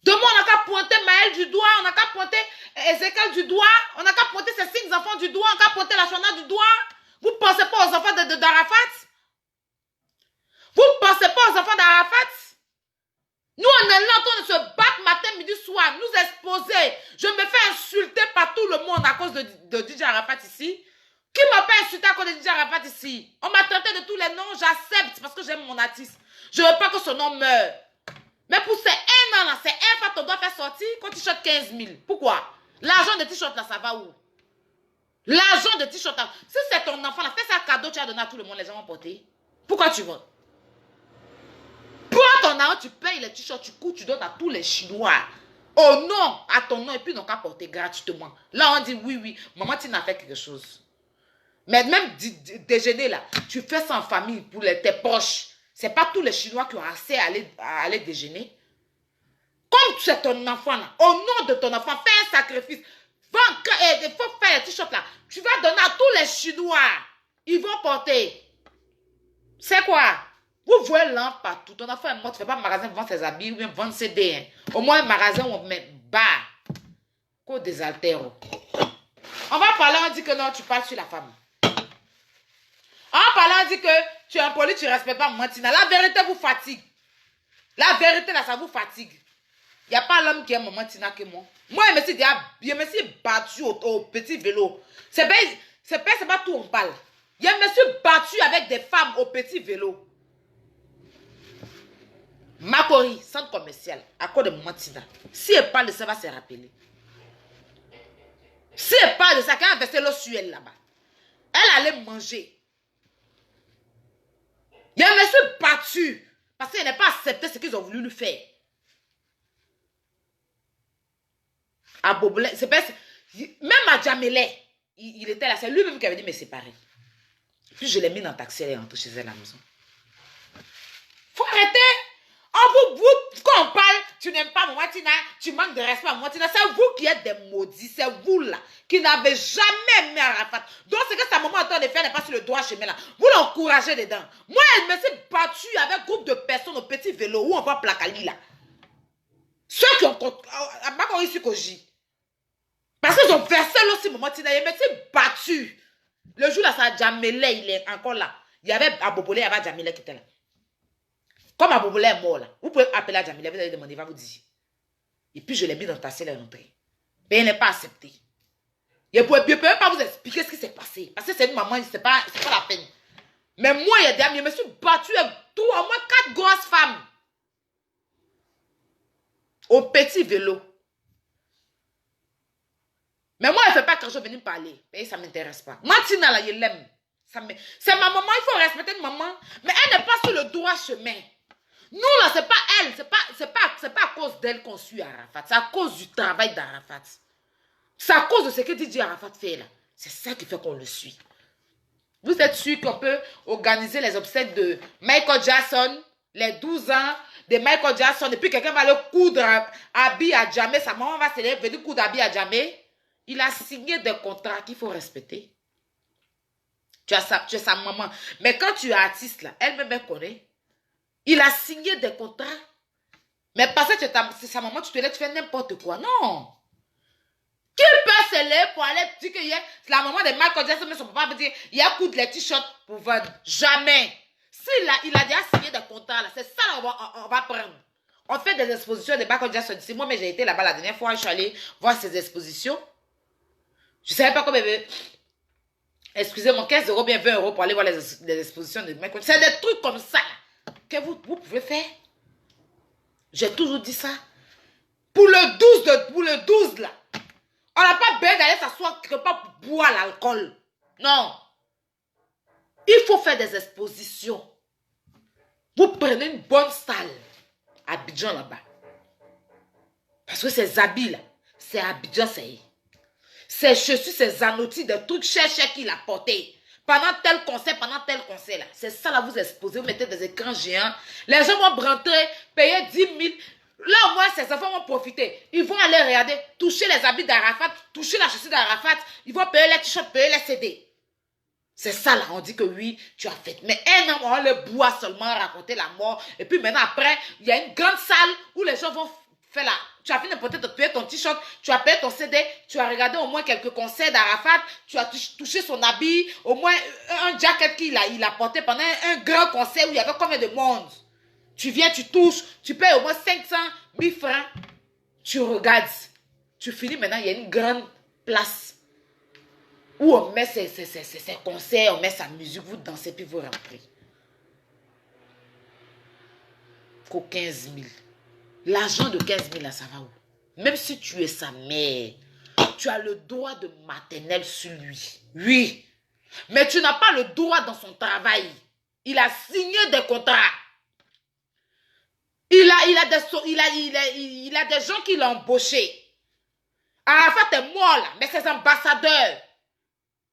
Demain, on n'a qu'à pointer Maël du doigt, on n'a qu'à pointer Ezekiel du doigt, on n'a qu'à pointer ses 5 enfants du doigt, on n'a qu'à pointer la Shona du doigt. Vous ne pensez pas aux enfants d'Arafat? Vous ne pensez pas aux enfants d'Arafat? Nous, on est là en train de se battre matin, midi, soir, nous exposer. Je me fais insulter par tout le monde à cause de DJ Arafat ici. Qui m'a pas insulté à cause de DJ Arafat ici? On m'a traité de tous les noms, j'accepte parce que j'aime mon artiste. Je ne veux pas que son nom meure. Mais pour ces 1 an là, c'est un fois qu'on doit faire sortir quand tu shot 15 000. Pourquoi? L'argent de t-shirt là, ça va où? L'argent de t-shirt là. Si c'est ton enfant là, fais ça cadeau, tu as donné à tout le monde, les gens vont porter. Pourquoi tu veux? Pour ton argent, tu payes les t-shirts, tu coûtes, tu donnes à tous les Chinois. Au nom, à ton nom, et puis ils n'ont qu'à porter gratuitement. Là, on dit oui, oui, maman, tu n'as fait quelque chose. Mais même déjeuner là, tu fais ça en famille pour tes proches. C'est pas tous les Chinois qui ont assez à aller déjeuner. Comme c'est ton enfant là, au nom de ton enfant, fais un sacrifice. Il faut faire les t-shirts là. Tu vas donner à tous les Chinois. Ils vont porter. C'est quoi? Vous voyez l'an partout. Ton enfant est mort, tu ne fais pas un magasin pour vendre ses habits ou bien vendre ses CD. Hein. Au moins un magasin où on met bas. Qu'au désaltéro. On va parler, on dit que non, tu parles sur la femme. En parlant, on dit que tu es impoli, tu ne respectes pas Mamantina. La vérité vous fatigue. La vérité, là, ça vous fatigue. Il n'y a pas l'homme qui aime Mamantina que moi. Moi, je me suis battu au petit vélo. C'est pas tout on parle. Je me suis battu avec des femmes au petit vélo. Makori, centre commercial, à cause de Mamantina. Si elle parle de ça, va se rappeler. Si elle parle de ça, quand elle a versé l'eau sur elle là-bas, elle allait manger. Je me suis battu parce qu'elle n'a pas accepté ce qu'ils ont voulu lui faire. À Bobolé, c'est pas... Même à Djamélé, il était là, c'est lui-même qui avait dit me séparer. Puis je l'ai mis dans le taxi, elle est rentrée chez elle à la maison. Faut arrêter. Oh, quand on parle, tu n'aimes pas Mamantina, tu manques de respect à Mamantina. C'est vous qui êtes des maudits, c'est vous là, qui n'avez jamais aimé Arafat. Donc ce que sa maman est en train de faire n'est pas sur le droit chemin là. Vous l'encouragez dedans. Moi, elle me suis battue avec un groupe de personnes au petit vélo où on va Placali là. Ceux qui ont... Makori Sukoji. Parce qu'ils ont versé l'eau sur Mamantina, elle me suis battue. Le jour là, ça Djamélé, il est encore là. Il y avait Abobolé, il y avait Djamélé qui était là. Comme Abobolé est mort là, vous pouvez appeler à Djamila, vous allez demander, il va vous dire. Et puis je l'ai mis dans ta selle à l'entrée. Mais elle n'est pas acceptée. Je ne peux même pas vous expliquer ce qui s'est passé. Parce que c'est une maman, c'est pas la peine. Mais moi, il y a des amis, je me suis battue avec tout, au moins 4 grosses femmes. Au petit vélo. Mais moi, elle ne fait pas quand je venir me parler. Et ça ne m'intéresse pas. Matina là, je l'aime. C'est ma maman, il faut respecter une maman. Mais elle n'est pas sur le droit chemin. Nous, là, c'est pas elle, c'est pas à cause d'elle qu'on suit Arafat. C'est à cause du travail d'Arafat. C'est à cause de ce que DJ Arafat fait là. C'est ça qui fait qu'on le suit. Vous êtes sûr qu'on peut organiser les obsèques de Michael Jackson, les 12 ans de Michael Jackson, et puis quelqu'un va le coudre habit à jamais, sa maman va se lever, venir coudre habit à jamais. Il a signé des contrats qu'il faut respecter. Tu es sa maman. Mais quand tu es artiste là, elle-même connaît. Il a signé des contrats. Mais parce que c'est sa maman, tu te lèves, tu fais n'importe quoi. Non. Qui peut se lever pour aller dire que c'est la maman de Michael Jackson, mais son papa veut dire, il a coudre les t-shirts pour vendre. Jamais. Il a déjà signé des contrats là, c'est ça on va prendre. On fait des expositions de Michael Jackson ici. Moi, mais j'ai été là-bas la dernière fois, je suis allée voir ces expositions. Je ne savais pas combien. Excusez-moi, 15 € bien 20 € pour aller voir les expositions de Michael. C'est des trucs comme ça que vous pouvez faire. J'ai toujours dit ça. Pour le 12 là, on n'a pas besoin d'aller s'asseoir quelque part pour boire l'alcool. Non. Il faut faire des expositions. Vous prenez une bonne salle à Abidjan là-bas. Parce que ces habits là, c'est Abidjan, c'est. Ces chaussures, ces anotis, des trucs chers qu'il a portés. Pendant tel concert là. C'est ça là, vous exposez, vous mettez des écrans géants. Les gens vont rentrer, payer 10 000. Là au moins, ces enfants vont profiter. Ils vont aller regarder, toucher les habits d'Arafat, toucher la chaussure d'Arafat. Ils vont payer les t-shirts, payer les CD. C'est ça là, on dit que oui, tu as fait. Mais un an, on le boit seulement, raconter la mort. Et puis maintenant après, il y a une grande salle où les gens vont faire là. Tu as fini peut-être de payer ton t-shirt, tu as payé ton CD, tu as regardé au moins quelques concerts d'Arafat, tu as touché son habit, au moins un jacket qu'il a porté pendant un grand concert où il y avait combien de monde. Tu viens, tu touches, tu payes au moins 500 000 francs. Tu regardes. Tu finis maintenant, il y a une grande place où on met ses concerts, on met sa musique, vous dansez, puis vous rentrez. Qu'au 15 000. L'argent de 15 000, là, ça va où? Même si tu es sa mère, tu as le droit de maternelle sur lui. Oui. Mais tu n'as pas le droit dans son travail. Il a signé des contrats. Il a des gens qui l'ont embauché. Arafat est mort là, mais ses ambassadeurs,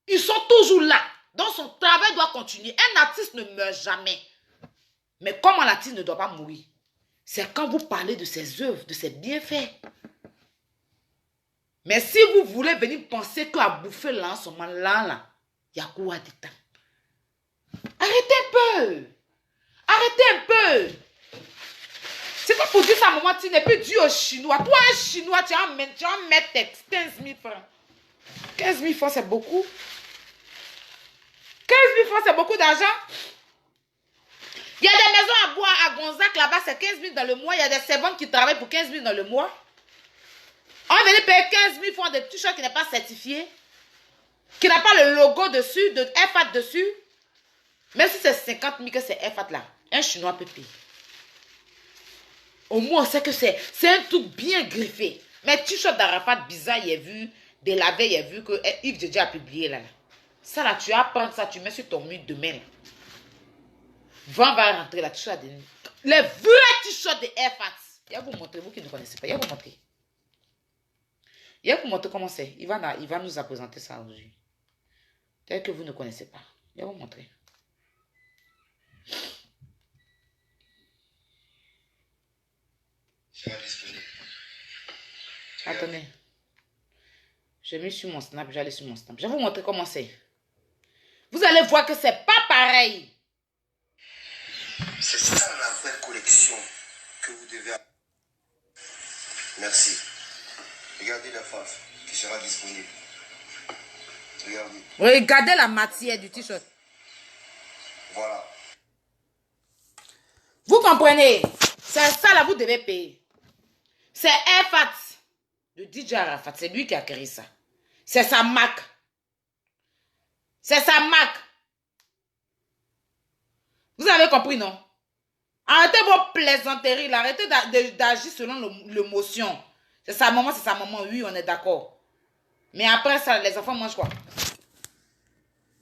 ils sont toujours là. Donc son travail doit continuer. Un artiste ne meurt jamais. Mais comment l'artiste ne doit pas mourir? C'est quand vous parlez de ses œuvres, de ses bienfaits. Mais si vous voulez venir penser qu'à bouffer là, en ce moment-là, il y a quoi de temps? Arrêtez un peu. Arrêtez un peu. C'est pas pour dire ça, maman, tu n'es plus dû aux Chinois. Toi, un Chinois, tu vas mettre 15 000 francs. 15 000 francs, c'est beaucoup. 15 000 francs, c'est beaucoup d'argent. Il y a des maisons à boire à Gonzac, là-bas, c'est 15 000 dans le mois. Il y a des servantes qui travaillent pour 15 000 dans le mois. On va venir payer 15 000 francs de t-shirt qui n'est pas certifié, qui n'a pas le logo dessus, de FAT dessus. Même si c'est 50 000 que c'est FAT là, un Chinois peut payer. Au moins, on sait que c'est un truc bien griffé. Mais t-shirt d'Arafat bizarre, il a vu, délavé, il a vu que Yves Djedje a publié là. Ça là, tu vas prendre ça, tu mets sur ton mur demain là. Va rentrer là, t-shirt de... Les vrais t-shirts de FAT. Il va vous montrer, vous qui ne connaissez pas, il va vous montrer. Il va vous montrer comment c'est. Il va nous présenter ça aujourd'hui. Tel que vous ne connaissez pas. Il va vous montrer. Attendez. J'ai mis sur mon snap, j'allais sur mon snap. Je vais vous montrer comment c'est. Vous allez voir que c'est pas pareil. C'est ça la vraie collection que vous devez avoir. Merci. Regardez la face qui sera disponible. Regardez. Regardez la matière du t-shirt. Voilà. Vous comprenez? C'est ça là, vous devez payer. C'est FAT de DJ Arafat. C'est lui qui a créé ça. C'est sa marque. C'est sa marque. Vous avez compris, non? Arrêtez vos plaisanteries là. Arrêtez d'agir selon l'émotion. C'est sa maman, c'est sa maman. Oui, on est d'accord. Mais après ça, les enfants mangent quoi?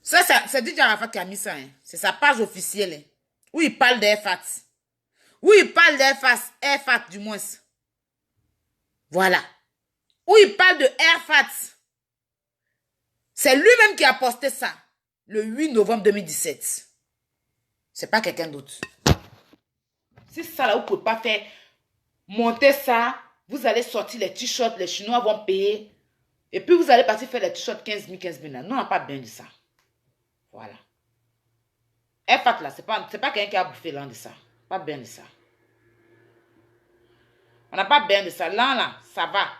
Ça, c'est DJ Arafat qui a mis ça. Hein. C'est sa page officielle. Hein. Où il parle de FAT. Où il parle de FAT du moins. Voilà. Où il parle de FAT. C'est lui-même qui a posté ça. Le 8 novembre 2017. C'est pas quelqu'un d'autre. Si ça là, vous ne pouvez pas faire monter ça, vous allez sortir les t-shirts, les Chinois vont payer. Et puis vous allez partir faire les t-shirts 15 000, 15 000. Nous, on n'a pas bien de ça. Voilà. FAT là, c'est pas quelqu'un qui a bouffé l'an de ça. Pas bien de ça. On n'a pas bien de ça. Là, ça va.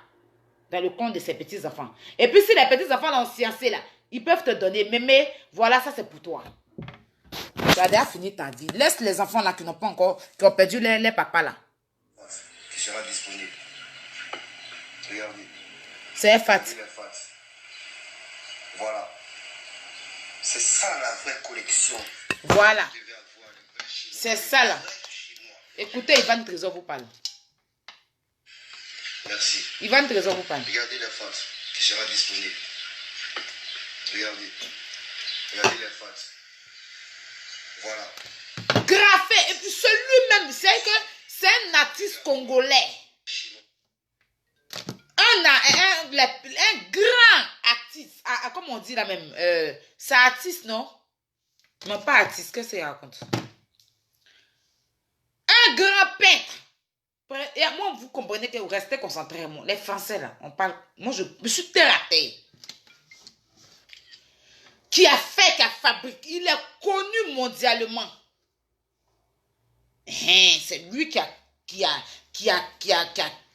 Dans le compte de ses petits-enfants. Et puis si les petits-enfants ont sciencé là, ils peuvent te donner. Mais voilà, ça c'est pour toi. Tu as déjà fini ta vie. Laisse les enfants là qui n'ont pas encore, qui ont perdu les papas là. Qui sera disponible. Regardez. C'est FAT. Voilà. C'est ça la vraie collection. Voilà. C'est ça là. Écoutez, Ivan Trésor vous parle. Merci. Ivan Trésor vous parle. Regardez la face qui sera disponible. Regardez. Regardez la face. Voilà. Graffé. Et puis celui-même, c'est un artiste congolais. Un grand artiste. Comme on dit là même. C'est artiste, non? Non, pas artiste. Qu'est-ce qu'il raconte? Un grand peintre. Et moi, vous comprenez que vous restez concentrés. Les Français, là, on parle. Moi, je me suis terre à terre. Qui a fabriqué. Il est connu mondialement. C'est lui qui a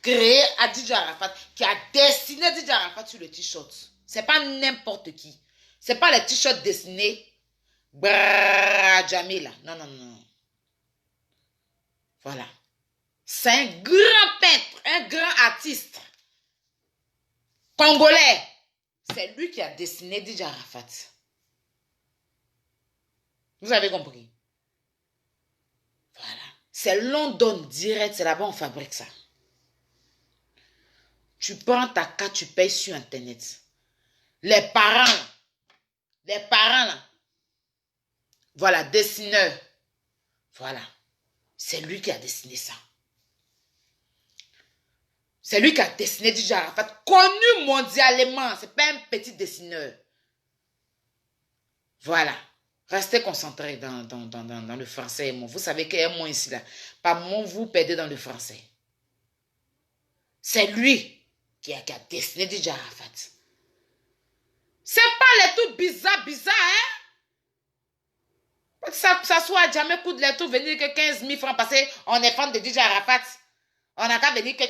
créé DJ Arafat, qui a dessiné DJ Arafat sur le t-shirt. C'est pas n'importe qui. C'est pas les t-shirts dessinés. Jamila. Non. Voilà. C'est un grand peintre, un grand artiste. Congolais. C'est lui qui a dessiné DJ Arafat. Vous avez compris? Voilà. C'est London direct, c'est là-bas on fabrique ça. Tu prends ta carte, tu payes sur Internet. Les parents là. Voilà, dessineur. Voilà. C'est lui qui a dessiné ça. C'est lui qui a dessiné DJ Arafat, connu mondialement. C'est pas un petit dessineur. Voilà. Restez concentrés dans le français. Vous savez qu'il y a un mot ici, là. Par moment, vous perdez dans le français. C'est lui qui a dessiné DJ Arafat. C'est pas les trucs bizarres, hein? Ça soit jamais coup de les trucs, venir que 15 000 francs passés, on est fan de DJ Arafat. On n'a qu'à venir que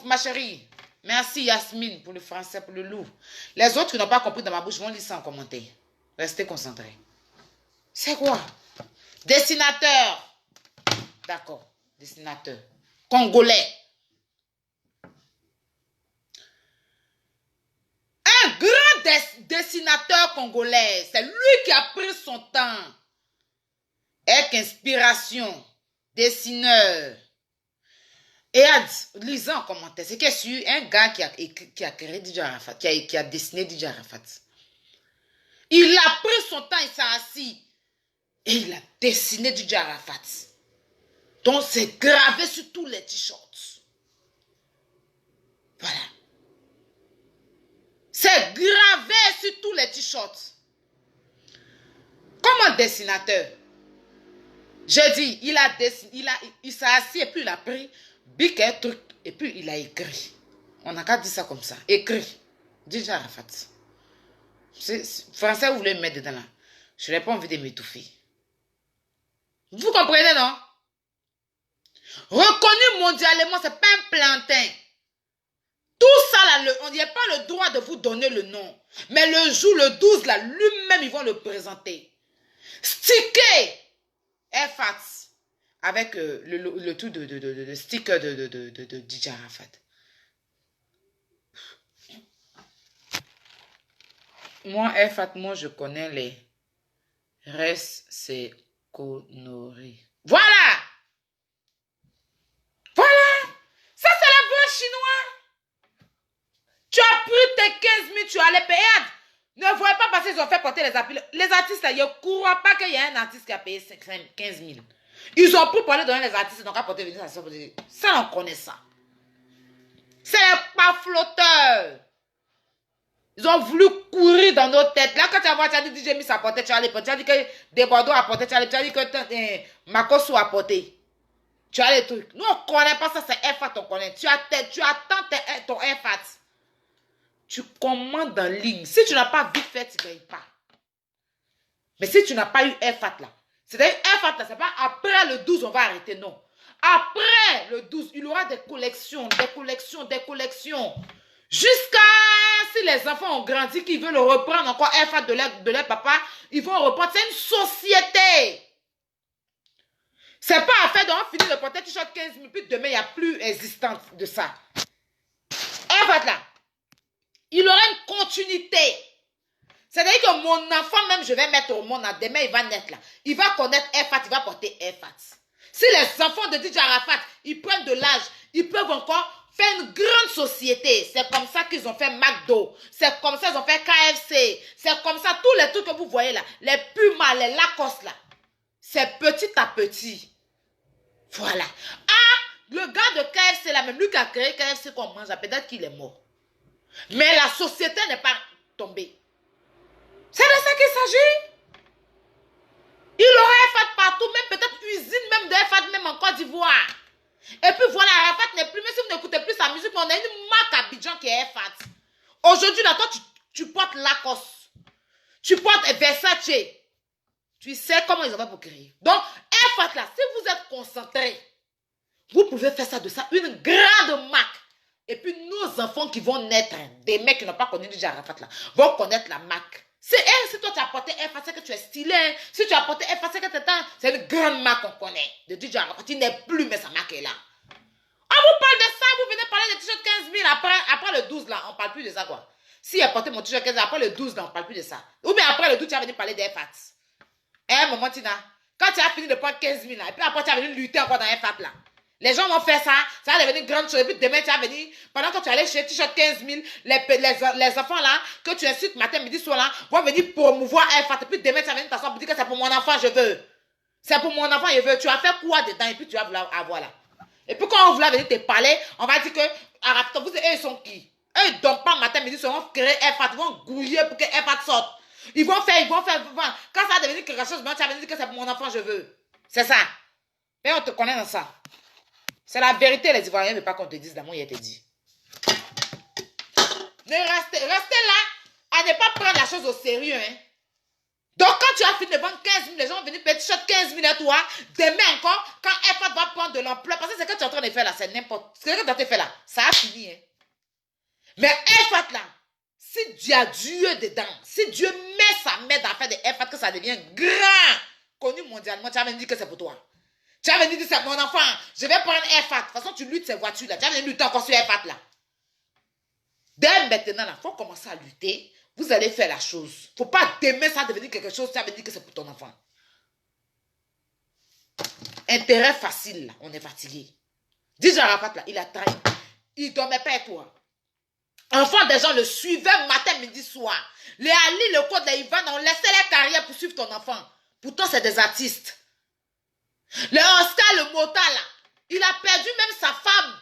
ma chérie. Merci Yasmine pour le français, pour le loup. Les autres qui n'ont pas compris dans ma bouche vont lire ça en commentaire. Restez concentrés. C'est quoi? Dessinateur. D'accord. Dessinateur. Congolais. Un grand dessinateur congolais. C'est lui qui a pris son temps. Avec inspiration. Dessineur. Et lisez en commentaire. C'est que sur un gars qui a créé DJ Arafat, qui a dessiné DJ Arafat. Il a pris son temps, il s'est assis. Et il a dessiné DJ Arafat. Donc c'est gravé sur tous les t-shirts. Voilà. C'est gravé sur tous les t-shirts. Comme un dessinateur. Je dis, il s'est assis et puis il a pris bic et truc et puis il a écrit. On n'a qu'à dire ça comme ça. Écrit. DJ Arafat. Français, vous voulez me mettre dedans là. Je n'ai pas envie de m'étouffer. Vous comprenez, non? Reconnu mondialement, c'est pas un plantain. Tout ça là, on n'y a pas le droit de vous donner le nom. Mais le jour, le 12 là, lui-même, ils vont le présenter. Stické. Arafat. Avec le tout de sticker de DJ Arafat. Moi, Arafat, moi, je connais les restes, c'est conneries. Voilà! Voilà! Ça, c'est la voix chinoise. Tu as pris tes 15 000, tu allais payer. Ne voyez pas parce qu'ils ont fait porter les appuis. Les artistes, ils ne croient pas qu'il y a un artiste qui a payé 15 000. Ils ont pris pour aller donner les artistes, donc à porter venir ça. Ça, on connaît ça. C'est pas flotteur. Ils ont voulu courir dans nos têtes. Là, quand tu as dit DJ Miss a porté, tu as dit que Desbordeaux a porté, tu as dit que Makosso a porté. Tu as les trucs. Nous, on ne connaît pas ça, c'est Arafat, on connaît. Tu attends ton Arafat. Tu commandes en ligne. Si tu n'as pas vite fait, tu ne payes pas. Mais si tu n'as pas eu Arafat là, c'est-à-dire Arafat là, c'est pas après le 12, on va arrêter, non. Après le 12, il y aura des collections. Jusqu'à si les enfants ont grandi, qu'ils veulent reprendre encore Arafat de leur papa, ils vont reprendre. C'est une société. C'est pas à faire de finir de porter t-shirt 15 000, puis demain, il n'y a plus existence de ça. Arafat là, il aura une continuité. C'est-à-dire que mon enfant, même, je vais mettre au monde, demain, il va naître là. Il va connaître Arafat, il va porter Arafat. Si les enfants de DJ Arafat, ils prennent de l'âge, ils peuvent encore faire une grande société. C'est comme ça qu'ils ont fait McDo. C'est comme ça qu'ils ont fait KFC. C'est comme ça, tous les trucs que vous voyez là, les Puma, les Lacoste là. C'est petit à petit. Voilà. Ah, le gars de KFC là, même lui qui a créé KFC qu'on mange, peut-être qu'il est mort. Mais la société n'est pas tombée. C'est de ça qu'il s'agit. Il aurait Arafat partout, même peut-être usine, même de Arafat, même en Côte d'Ivoire. Et puis voilà, Arafat n'est plus, même si vous n'écoutez plus sa musique, on a une marque à Abidjan qui est Arafat. Aujourd'hui, là, toi, tu portes Lacoste. Tu portes Versace. Tu sais comment ils ont fait pour créer. Donc, Arafat, là, si vous êtes concentré, vous pouvez faire ça de ça une grande marque. Et puis, nos enfants qui vont naître, des mecs qui n'ont pas connu DJ Arafat, là, vont connaître la marque Si toi tu as porté F4, c'est que tu es stylé. Si tu as porté F4, c'est que c'est une grande marque qu'on connaît. De DJ Arafat, il n'est plus, mais sa marque est là. On vous parle de ça, vous venez parler de t-shirt 15 000. Après le 12, là, on ne parle plus de ça, quoi. Si a porté mon t-shirt 15 000, après le 12, là, on ne parle plus de ça. Ou bien après le 12, tu vas venir parler des F4. Maman Tina, quand tu as fini de prendre 15 000, là, et puis après tu vas venir lutter encore dans F4, là. Les gens vont faire ça, ça va devenir grande chose. Et puis demain, tu vas venir, pendant que tu allais chez t-shirt 15 000, les enfants là, que tu insultes matin, midi, soir là, vont venir promouvoir F4. Et puis demain, tu vas venir t'asseoir pour dire que c'est pour mon enfant, je veux. C'est pour mon enfant, je veux. Tu vas faire quoi dedans? Et puis tu vas vouloir avoir là. Et puis quand on voulait venir te parler, on va dire que, Arafat, eux, ils sont qui? Eux, ils ne dorment pas matin, midi, soir, ils vont créer F4, ils vont grouiller pour que F4 sorte. Ils vont faire. Quand ça va devenir quelque chose, tu vas venir dire que c'est pour mon enfant, je veux. C'est ça. Et on te connaît dans ça. C'est la vérité, les Ivoiriens ne veulent pas qu'on te dise d'amour, il te dit. Restez là à ne pas prendre la chose au sérieux. Hein. Donc, quand tu as fini de vendre 15 000, les gens vont venir payer 15 000 à toi. Demain encore, quand F4 va prendre de l'ampleur, parce que c'est ce que tu es en train de faire là, c'est n'importe. Ce que tu es en train de faire là, ça a fini. Hein. Mais F4 là, si Dieu a Dieu dedans, si Dieu met sa main dans l'affaire de F4, que ça devient grand, connu mondialement, tu vas me dire que c'est pour toi. Tu vas venir dire, c'est mon enfant, je vais prendre F4. De toute façon, tu luttes ces voitures-là. Tu vas venir lutter encore sur F4 là. Dès maintenant, il faut commencer à lutter. Vous allez faire la chose. Il ne faut pas demain ça devenir quelque chose, tu vas venir dire que c'est pour ton enfant. Intérêt facile, là. On est fatigué. DJ Arafat, là, il a trahi. Il ne dormait pas avec toi. Enfants des gens le suivaient matin, midi, soir. Les Ali, le code, les Ivan ont laissé leur carrière pour suivre ton enfant. Pourtant, c'est des artistes. Le Oscar, le Mota, là, il a perdu même sa femme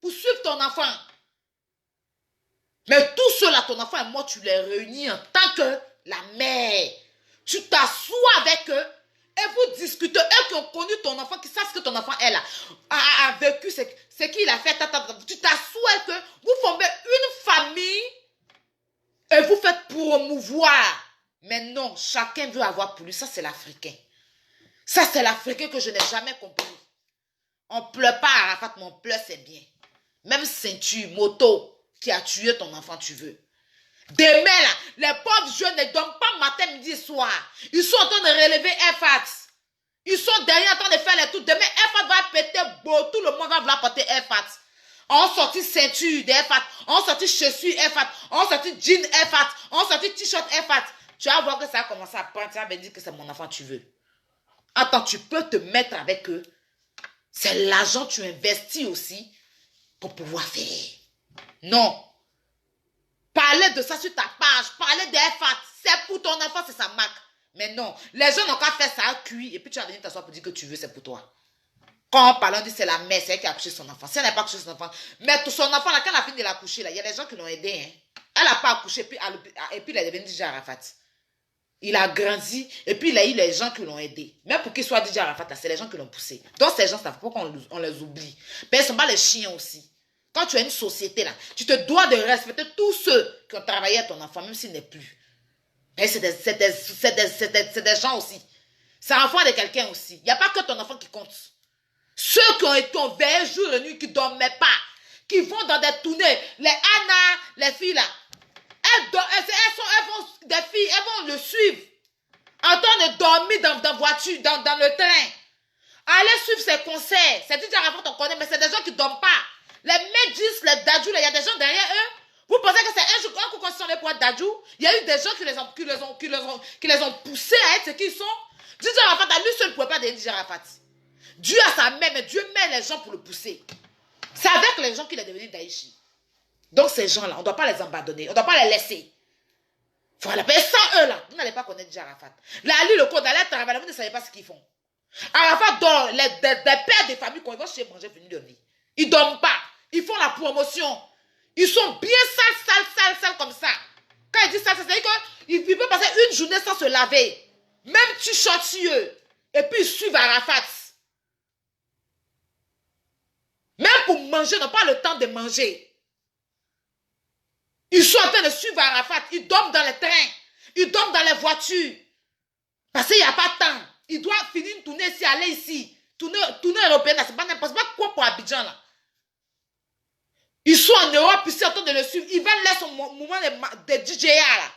pour suivre ton enfant. Mais tout cela, ton enfant et moi, tu les réunis en tant que la mère. Tu t'assois avec eux et vous discutez. Eux qui ont connu ton enfant, qui savent ce que ton enfant est là, a vécu, ce qu'il a fait. Tu t'assois avec eux, vous formez une famille et vous faites promouvoir. Mais non, chacun veut avoir pour lui. Ça, c'est l'Africain. Ça, c'est l'Africain que je n'ai jamais compris. On ne pleure pas à Arafat, mais on pleure, c'est bien. Même ceinture, moto, qui a tué ton enfant, tu veux. Demain, là, les pauvres jeunes ne dorment pas matin, midi, soir. Ils sont en train de relever F4. Ils sont derrière en train de faire les trucs. Demain, F4 va péter beau. Tout le monde va vouloir porter F4. On sortit ceinture de F4. On sortit chaussures F4. On sortit jean F4. On sortit t-shirt F4. Tu vas voir que ça a commencé à prendre. Tu vas me dire que c'est mon enfant, tu veux. Attends, tu peux te mettre avec eux. C'est l'argent que tu investis aussi pour pouvoir faire. Non. Parler de ça sur ta page, parler des F4, c'est pour ton enfant, c'est sa marque. Mais non, les gens n'ont qu'à faire ça cuit et puis tu vas venir t'asseoir pour dire que tu veux, c'est pour toi. Quand on parle, on dit c'est la mère, c'est elle qui a accouché son enfant. Si elle n'a pas accouché son enfant, mais tout son enfant, là, quand elle a fini de l'accoucher, il y a des gens qui l'ont aidé. Hein. Elle n'a pas accouché et puis il est devenu DJ Arafat. Il a grandi et puis il a eu les gens qui l'ont aidé. Même pour qu'il soit DJ Arafat, c'est les gens qui l'ont poussé. Donc ces gens, ça ne faut pas qu'on les oublie. Mais ils ne sont pas les chiens aussi. Quand tu as une société là, tu te dois de respecter tous ceux qui ont travaillé à ton enfant, même s'il n'est plus. Mais c'est des gens aussi. C'est l'enfant de quelqu'un aussi. Il n'y a pas que ton enfant qui compte. Ceux qui ont été veillés jour et nuit, qui ne dormaient pas, qui vont dans des tournées, les Anna, les filles là, elles vont, des filles, elles vont le suivre. En train de dormir dans la voiture, dans le train. Allez suivre ses conseils. C'est dit Arafat, on connaît, mais c'est des gens qui ne dorment pas. Les Medjis, les Dadjou, il y a des gens derrière eux. Vous pensez que c'est un coup qu'on se sont pour être Dadjou? Il y a eu des gens qui les ont poussés à être ce qu'ils sont. DJ Arafat, à lui seul ne pouvait pas devenir DJ Arafat. Dieu a sa main, mais Dieu met les gens pour le pousser. C'est avec les gens qu'il est devenu Daïchi. Donc ces gens-là, on ne doit pas les abandonner. On ne doit pas les laisser. Il faut les payer sans eux là. Vous n'allez pas connaître DJ Arafat. Là, lui, le code d'aller travailler, vous ne savez pas ce qu'ils font. Arafat dort, des pères de famille, quand ils vont chez manger, venir dormir. Ils ne dorment pas. Ils font la promotion. Ils sont bien sales comme ça. Quand ils disent ça, c'est-à-dire qu'ils peuvent passer une journée sans se laver. Même tu chantes sur eux. Et puis ils suivent Arafat. Même pour manger, ils n'ont pas le temps de manger. Ils sont en train de suivre Arafat. Ils dorment dans les trains. Ils dorment dans les voitures. Parce qu'il n'y a pas de temps. Ils doivent finir une tournée ici, aller ici. Tournée européenne, c'est pas n'importe quoi pour Abidjan là. Ils sont en Europe, ici en train de le suivre. Ils veulent laisser son mouvement de DJA là.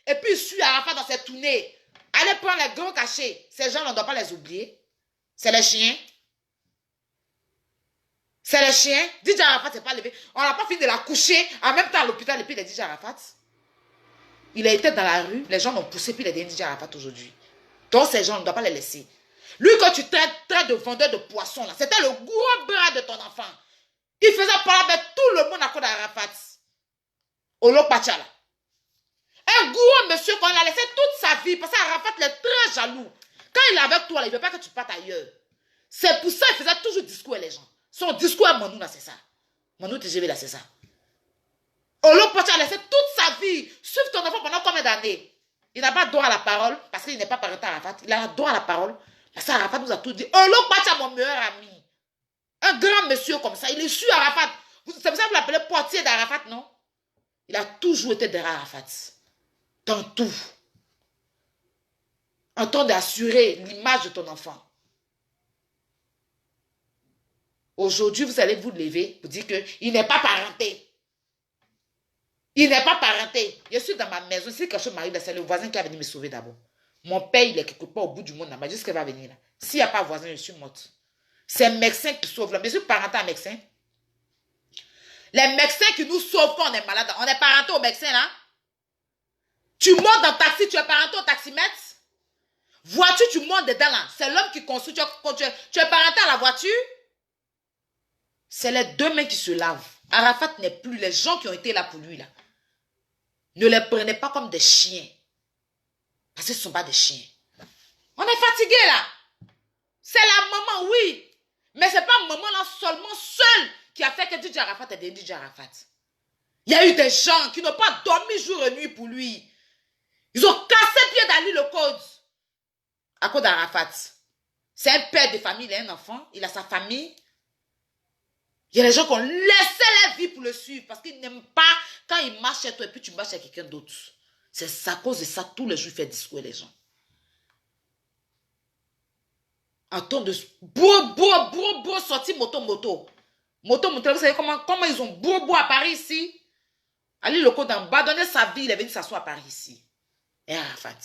et puis il suit Arafat dans ses tournées. Allez prendre les grands cachets. Ces gens, on ne doit pas les oublier. C'est les chiens. C'est les chiens. DJ Arafat s'est pas levé. On n'a pas fini de la coucher en même temps à l'hôpital et puis il est DJ Arafat. Il a été dans la rue, les gens l'ont poussé puis il est DJ Arafat aujourd'hui. Donc ces gens, on ne doit pas les laisser. Lui, quand tu traites de vendeur de poissons, là, c'était le gros bras de ton enfant. Il faisait parler avec tout le monde à cause d'Arafat. Olo Pacha, là. Un gros monsieur qu'on a laissé toute sa vie, parce qu'Arafat il est très jaloux. Quand il est avec toi, là, il ne veut pas que tu partes ailleurs. C'est pour ça qu'il faisait toujours discours à les gens. Son discours à Manou, là, c'est ça. Manou TGV, là, c'est ça. Olo Pacha a laissé toute sa vie suivre ton enfant pendant combien d'années? Il n'a pas droit à la parole, parce qu'il n'est pas parental à Arafat. Il a droit à la parole, parce qu'Arafat nous a tout dit. Olo Pacha, mon meilleur ami. Un grand monsieur comme ça, il est sur Arafat. C'est pour ça que vous l'appelez portier d'Arafat, non? Il a toujours été derrière Arafat. Dans tout. En train d'assurer l'image de ton enfant. Aujourd'hui, vous allez vous lever pour dire qu'il n'est pas parenté. Il n'est pas parenté. Je suis dans ma maison. Si quelque chose m'arrive, c'est le voisin qui va venir me sauver d'abord. Mon père, il est quelque part au bout du monde. Là-bas, jusqu'à va venir là. S'il n'y a pas de voisin, je suis morte. C'est un médecin qui sauve là. Mais je suis parenté à un médecin. Les médecins qui nous sauvent quand on est malade. On est parenté au médecin là. Tu montes dans le taxi, tu es parenté au taximètre. Voiture, tu montes dedans là. C'est l'homme qui construit. Tu es parenté à la voiture. C'est les deux mains qui se lavent. Arafat n'est plus. Les gens qui ont été là pour lui là. Ne les prenez pas comme des chiens. Parce qu'ils ne sont pas des chiens. On est fatigué là. C'est la maman, oui. Mais ce n'est pas maman là seulement seule qui a fait que DJ Arafat est DJ Arafat. Il y a eu des gens qui n'ont pas dormi jour et nuit pour lui. Ils ont cassé pied d'Ali le code. À cause d'Arafat. C'est un père de famille, il a un enfant, il a sa famille. Il y a des gens qui ont laissé la vie pour le suivre parce qu'ils n'aiment pas quand il marche chez toi et puis tu marches chez quelqu'un d'autre. C'est à cause de ça, tous les jours, il fait discours les gens. En temps de beau sorti moto. Moto, vous savez comment ils ont beau à Paris ici. Ali le code d'en bas, donner sa vie, il est venu s'asseoir à Paris ici. Et Arafat,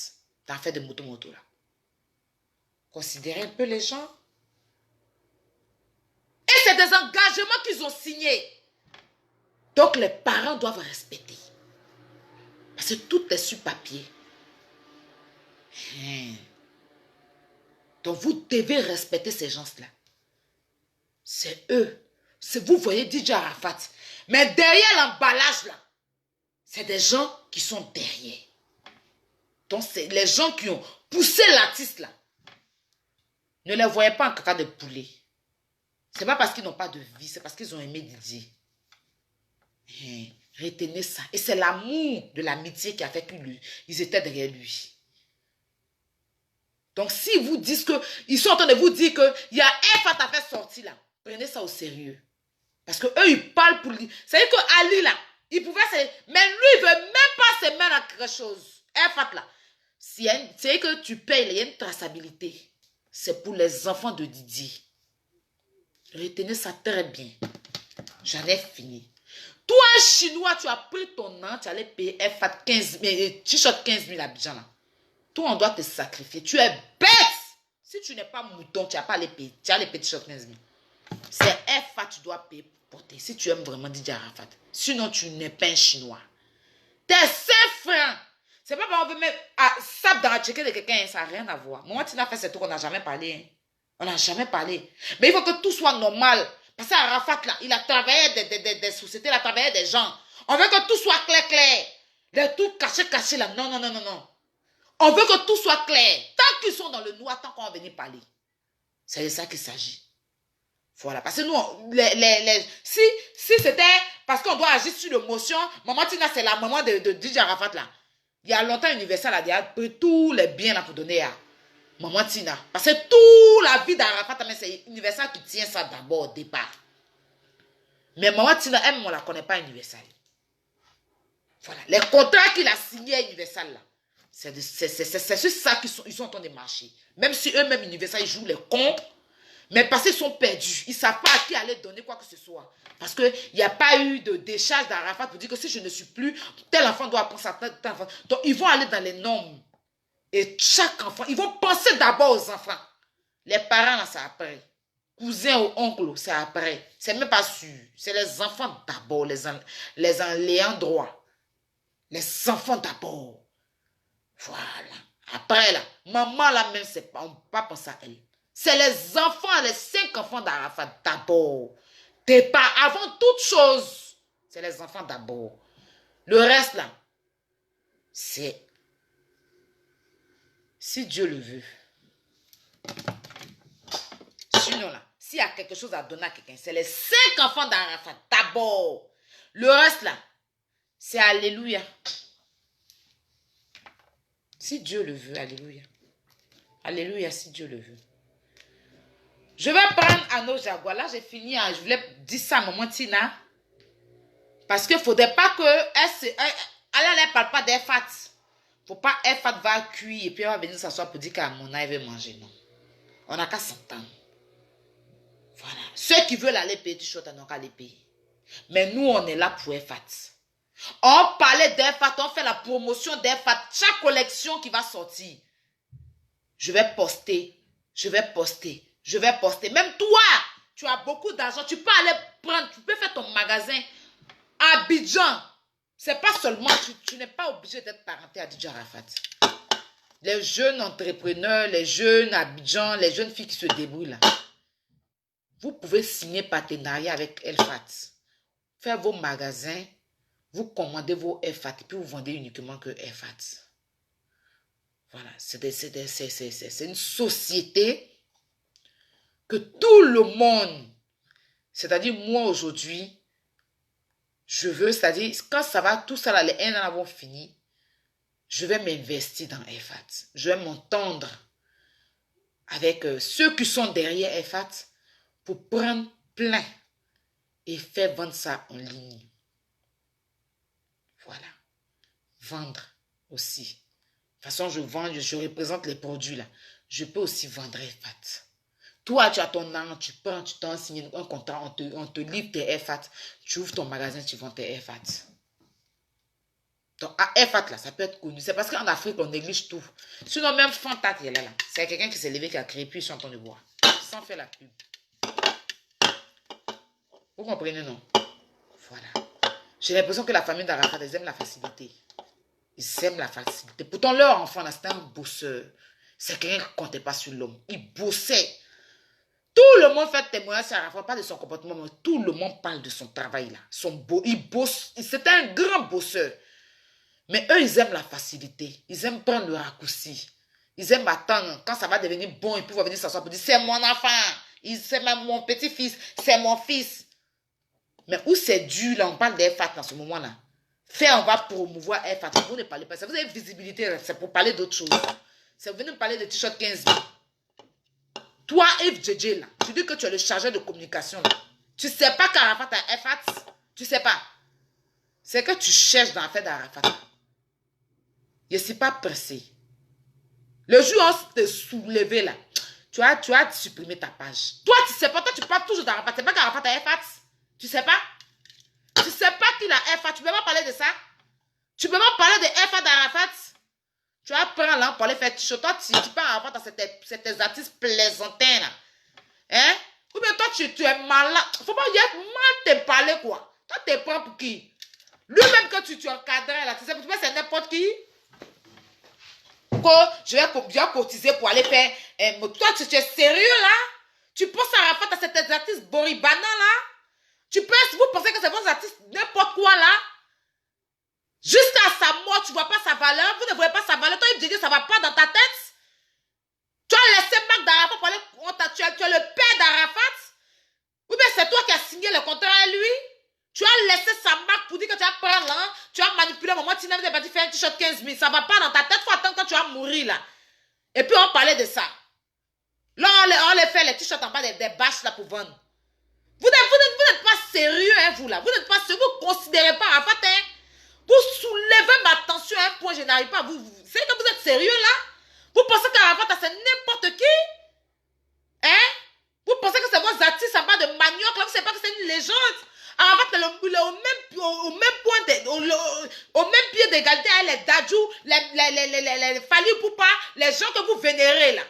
t'as fait de moto là. Considérez un peu les gens. Et c'est des engagements qu'ils ont signés. Donc les parents doivent respecter. Parce que tout est sur papier. Donc vous devez respecter ces gens-là. C'est eux. Vous voyez DJ Arafat. Mais derrière l'emballage là, c'est des gens qui sont derrière. Donc c'est les gens qui ont poussé l'artiste là. Ne les voyez pas en caca de poulet. C'est pas parce qu'ils n'ont pas de vie, c'est parce qu'ils ont aimé Didier. Retenez ça. Et c'est l'amour de l'amitié qui a fait qu'ils étaient derrière lui. Donc si vous dites que, ils sont en train de vous dire qu'il y a un Fat à faire sortir là, prenez ça au sérieux. Parce que eux ils parlent pour lui. C'est-à-dire que Ali là, il pouvait se... Mais lui il veut même pas se mettre à quelque chose. Un Fat là. C'est que tu payes, il y a une traçabilité. C'est pour les enfants de Didier. Retenez ça très bien. J'en ai fini. Toi, Chinois, tu as pris ton nom, tu allais payer FAT 15 000, t-shirt 15 000 à Abidjan. Là. Toi, on doit te sacrifier. Tu es bête. Si tu n'es pas mouton, tu n'as pas les payer. Tu as les payer t-shirt 15 000. C'est FAT tu dois payer pour porter. Si tu aimes vraiment DJ Arafat. Sinon, tu n'es pas un Chinois. T'es 5 francs. C'est pas parce qu'on veut mettre ça dans la checker de quelqu'un, ça n'a rien à voir. Moi, tu n'as fait ce truc, on n'a jamais parlé. Hein. On n'a jamais parlé. Mais il faut que tout soit normal. Parce qu'Arafat, là, il a travaillé des sociétés, il a travaillé des gens. On veut que tout soit clair. Les trucs cachés, là. Non. On veut que tout soit clair. Tant qu'ils sont dans le noir, tant qu'on va venir parler. C'est de ça qu'il s'agit. Voilà. Parce que nous, si c'était parce qu'on doit agir sur l'émotion, Maman Tina, c'est la maman de DJ Arafat, là. Il y a longtemps, Universal a pris tous les biens là pour donner à Maman Tina. Parce que toute la vie d'Arafat, c'est Universal qui tient ça d'abord au départ. Mais Maman Tina, elle, on ne la connaît pas Universal. Voilà. Les contrats qu'il a signés à Universal, là, c'est sur ça qu'ils sont en train de marcher. Même si eux-mêmes, Universal, ils jouent les cons. Mais parce qu'ils sont perdus. Ils ne savent pas à qui aller donner quoi que ce soit. Parce qu'il n'y a pas eu de décharge d'Arafat pour dire que si je ne suis plus, tel enfant doit apprendre ça, tel enfant. Donc, ils vont aller dans les normes. Et chaque enfant, ils vont penser d'abord aux enfants. Les parents, là, c'est après. Cousins ou oncles, c'est après. C'est même pas sûr. C'est les enfants d'abord, les ayants droit. Les enfants d'abord. Voilà. Après, là, maman, là, même, on ne peut pas penser à elle. C'est les enfants, les 5 enfants d'Arafat d'abord. Avant toute chose, c'est les enfants d'abord. Le reste, là, c'est... Si Dieu le veut. Sinon, là, s'il y a quelque chose à donner à quelqu'un, c'est les 5 enfants d'Arafat d'abord. Le reste, là, c'est alléluia. Si Dieu le veut, alléluia. Alléluia, si Dieu le veut. Je vais prendre Anno Jaguar. Là, j'ai fini. Je voulais dire ça à maman Tina. Parce qu'il ne faudrait pas que... Elle ne parle pas d'Efat. Il ne faut pas Efat va cuire et puis elle va venir s'asseoir pour dire qu'à mon âge, elle veut manger. Non. On n'a qu'à s'entendre. Voilà. Ceux qui veulent aller payer du short, on n'a qu'à les payer. Mais nous, on est là pour Efat. On parlait d'Efat, on fait la promotion d'Efat. Chaque collection qui va sortir. Je vais poster. Même toi, tu as beaucoup d'argent. Tu peux aller prendre, tu peux faire ton magasin à Abidjan. C'est pas seulement, tu n'es pas obligé d'être parenté à DJ Arafat. Les jeunes entrepreneurs, les jeunes Abidjan, les jeunes filles qui se débrouillent là. Vous pouvez signer partenariat avec Elfat. Faire vos magasins, vous commandez vos Elfat et puis vous vendez uniquement que Elfat. Voilà, c'est une société que tout le monde, c'est-à-dire moi aujourd'hui, je veux, c'est-à-dire quand ça va, tout ça là, les 1 an vont fini, je vais m'investir dans Efat. Je vais m'entendre avec ceux qui sont derrière Efat pour prendre plein et faire vendre ça en ligne. Voilà. Vendre aussi. De toute façon, je vends, je représente les produits là. Je peux aussi vendre Efat. Toi, tu as ton argent, tu prends, tu t'en signes un contrat, on te livre tes Efat. Tu ouvres ton magasin, tu vends tes Efat. Donc, à Efat, là, ça peut être connu. C'est parce qu'en Afrique, on néglige tout. Sinon, même Fantat, il est là. C'est quelqu'un qui s'est levé, qui a créé, puis ils sont en train de boire. Sans faire la pub. Vous comprenez, non? Voilà. J'ai l'impression que la famille d'Arafat, ils aiment la facilité. Ils aiment la facilité. Pourtant, leur enfant, là, c'était un bosseur. C'est quelqu'un qui ne comptait pas sur l'homme. Il bossait. Tout le monde fait témoignage sur Arafat, pas de son comportement, mais tout le monde parle de son travail là. Il bosse, c'était un grand bosseur. Mais eux, ils aiment la facilité. Ils aiment prendre le raccourci. Ils aiment attendre. Quand ça va devenir bon, ils peuvent venir s'asseoir pour dire c'est mon enfant, c'est mon petit-fils, c'est mon fils. Mais où c'est dur là, on parle d'Efat dans ce moment-là. On va promouvoir Efat. Vous ne parlez pas ça. Vous avez visibilité, c'est pour parler d'autre chose. C'est vous venez me parler de t-shirt 15 000. Toi, Yves JJ, là, tu dis que tu es le chargé de communication, là. Tu ne sais pas qu'Arafat a Efat. Tu ne sais pas. C'est que tu cherches dans l'affaire d'Arafat. Je ne suis pas pressé. Le jour où on te soulevé, là, tu as supprimé ta page. Toi, tu ne sais pas. Toi, tu parles toujours d'Arafat. Tu ne sais pas qu'Arafat a Efat. Tu ne sais pas. Tu ne sais pas qu'il a Efat. Tu ne peux pas parler de ça. Tu ne peux pas parler de Efat d'Arafat. Tu vas prendre là pour aller faire t-shirt. Toi, tu peux avoir dans ces artistes plaisantins là. Hein? Ou bien toi, tu es malade. Faut pas y être mal te parler quoi. Toi, tu te prends pour qui? Lui-même que tu encadrais là. Tu sais, c'est n'importe qui. Je vais cotiser pour aller faire. Toi, tu es sérieux là? Tu penses à Arafat à cet artiste boribana là? Vous pensez que c'est vos artistes n'importe quoi là? Jusqu'à sa mort, tu ne vois pas sa valeur. Vous ne voyez pas sa valeur. Toi, il dit que ça ne va pas dans ta tête. Tu as laissé Marc d'Arafat parler. Tu es le père d'Arafat. Ou bien c'est toi qui as signé le contrat à lui. Tu as laissé sa marque pour dire que tu vas prendre là. Tu as manipulé un moment. Tu n'as pas dit faire un t-shirt 15 000. Ça ne va pas dans ta tête. Il faut attendre quand tu vas mourir là. Et puis on parlait de ça. Là, on les fait les t-shirts en bas des bâches là pour vendre. Vous n'êtes pas sérieux, hein, vous là. Vous n'êtes pas sérieux. Vous ne considérez pas Arafat, hein. Vous soulevez ma tension à un point, je n'arrive pas à vous. C'est que vous êtes sérieux là? Vous pensez qu'Arafat, c'est n'importe qui? Hein? Vous pensez vous savez pas que c'est une légende. Arafat est au même point, au même pied d'égalité avec les Dadjou, les Fali Poupa, les gens que vous vénérez là.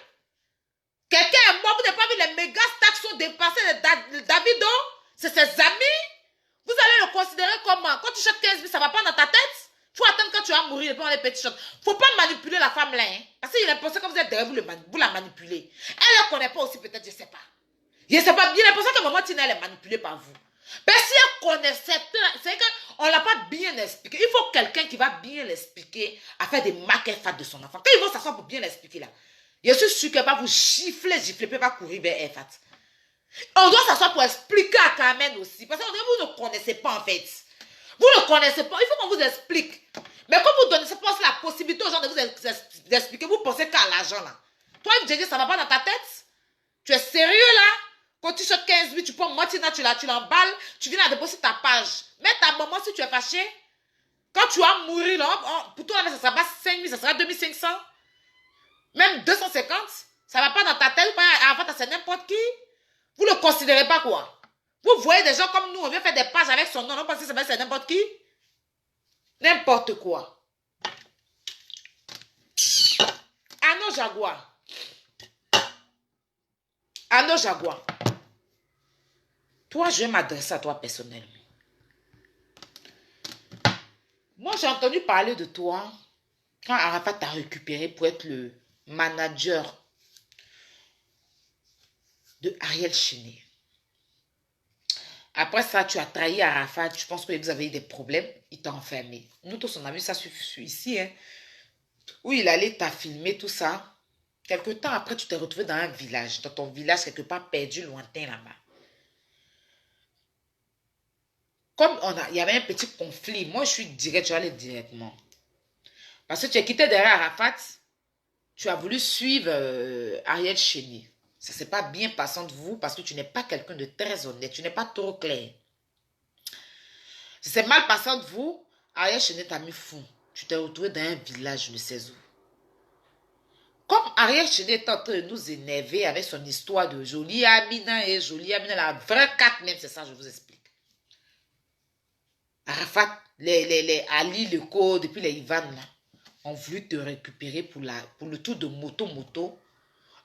Quelqu'un est mort, vous n'avez pas vu les méga stacks sont dépassés de Davido? C'est ses amis? Vous allez le considérer comment? Quand tu chantes 15 000, ça ne va pas dans ta tête? Il faut attendre quand tu vas mourir et puis on les petits shots. Il ne faut pas manipuler la femme là. Hein? Parce qu'il a pensé que vous êtes derrière vous la manipulez. Elle ne connaît pas aussi peut-être, je ne sais pas. Je ne sais pas. Il a pensé que maman Tina elle est manipulée par vous. Mais si elle connaissait, c'est qu'on ne l'a pas bien expliqué. Il faut quelqu'un qui va bien l'expliquer à faire des maquettes fat de son enfant. Quand ils vont s'asseoir pour bien l'expliquer là, je suis sûr qu'elle va vous gifler, peut pas courir vers elle, Fat. On doit s'asseoir pour expliquer à Carmen aussi. Parce que vous ne connaissez pas en fait. Vous ne connaissez pas. Il faut qu'on vous explique. Mais quand vous donnez la possibilité aux gens de vous expliquer, vous pensez qu'à l'argent là. Toi, Djédji, ça ne va pas dans ta tête? Tu es sérieux là? Quand tu chantes 15 000, tu prends Martina, tu l'emballes, tu viens à déposer ta page. Mais ta maman, si tu es fâché, quand tu vas mourir là, pour toi, ça sera pas 5 000, ça sera 2500. Même 250, ça ne va pas dans ta tête, avant c'est n'importe qui. Vous ne le considérez pas quoi? Vous voyez des gens comme nous, on vient faire des pages avec son nom, on pense que c'est n'importe qui? N'importe quoi. Anno Jaguar. Anno Jaguar. Toi, je vais m'adresser à toi personnellement. Moi, j'ai entendu parler de toi quand Arafat t'a récupéré pour être le manager de Ariel Cheney. Après ça, tu as trahi Arafat. Je pense que vous avez eu des problèmes. Il t'a enfermé. Nous tous, on a vu ça ici. Hein, où il allait t'a filmé, tout ça. Quelque temps après, tu t'es retrouvé dans un village. Dans ton village, quelque part perdu, lointain là-bas. Comme il y avait un petit conflit. Moi, je suis direct, je vais aller directement. Parce que tu as quitté derrière Arafat. Tu as voulu suivre Ariel Cheney. Ça ne s'est pas bien passé entre vous parce que tu n'es pas quelqu'un de très honnête. Tu n'es pas trop clair. Ça s'est mal passé entre vous. Ariel Cheney t'a mis fou. Tu t'es retrouvé dans un village, je ne sais où. Comme Ariel Cheney est en train de nous énerver avec son histoire de Jolie Amina et Jolie Amina, la vraie carte même, c'est ça, je vous explique. Arafat, les Ali, le code, depuis les Ivan, là, ont voulu te récupérer pour le tour de moto.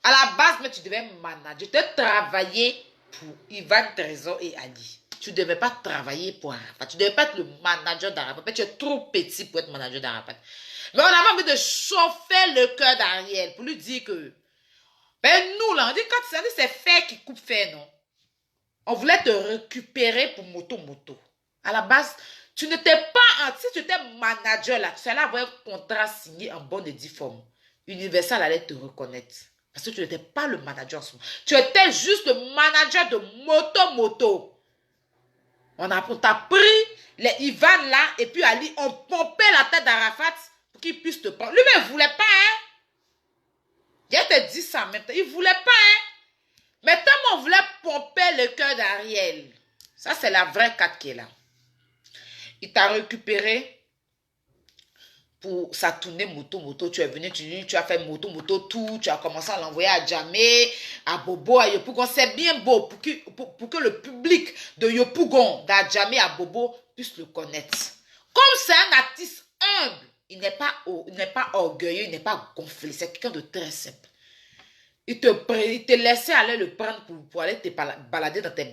À la base, mais tu devais manager. Tu devais travailler pour Ivan, Trésor et Ali. Tu ne devais pas travailler pour Arafat. Tu ne devais pas être le manager d'Arafat. Tu es trop petit pour être manager d'Arafat. Mais on avait envie de chauffer le cœur d'Ariel pour lui dire que, ben nous là, on dit quand c'est fer qui coupe fer, non? On voulait te récupérer pour moto. À la base, tu n'étais pas, si tu étais manager là, tu allais avoir un contrat signé en bonne et due forme. Universal allait te reconnaître. Parce que tu n'étais pas le manager en ce moment. Tu étais juste le manager de moto. On t'a pris les Ivan là, et puis Ali, on pompait la tête d'Arafat pour qu'il puisse te prendre. Lui-même, il ne voulait pas, hein. Il te dit ça même. Il ne voulait pas, hein. Mais tellement on voulait pomper le cœur d'Ariel. Ça, c'est la vraie carte qui est là. Il t'a récupéré pour sa tournée moto. Tu es venu, tu as fait moto, tout. Tu as commencé à l'envoyer à Djamé, à Bobo, à Yopougon. C'est bien beau pour que le public de Yopougon, d'Adjamé à Bobo, puisse le connaître. Comme c'est un artiste humble, il n'est pas orgueilleux, il n'est pas gonflé. C'est quelqu'un de très simple. Il te laissait aller le prendre pour aller te balader dans tes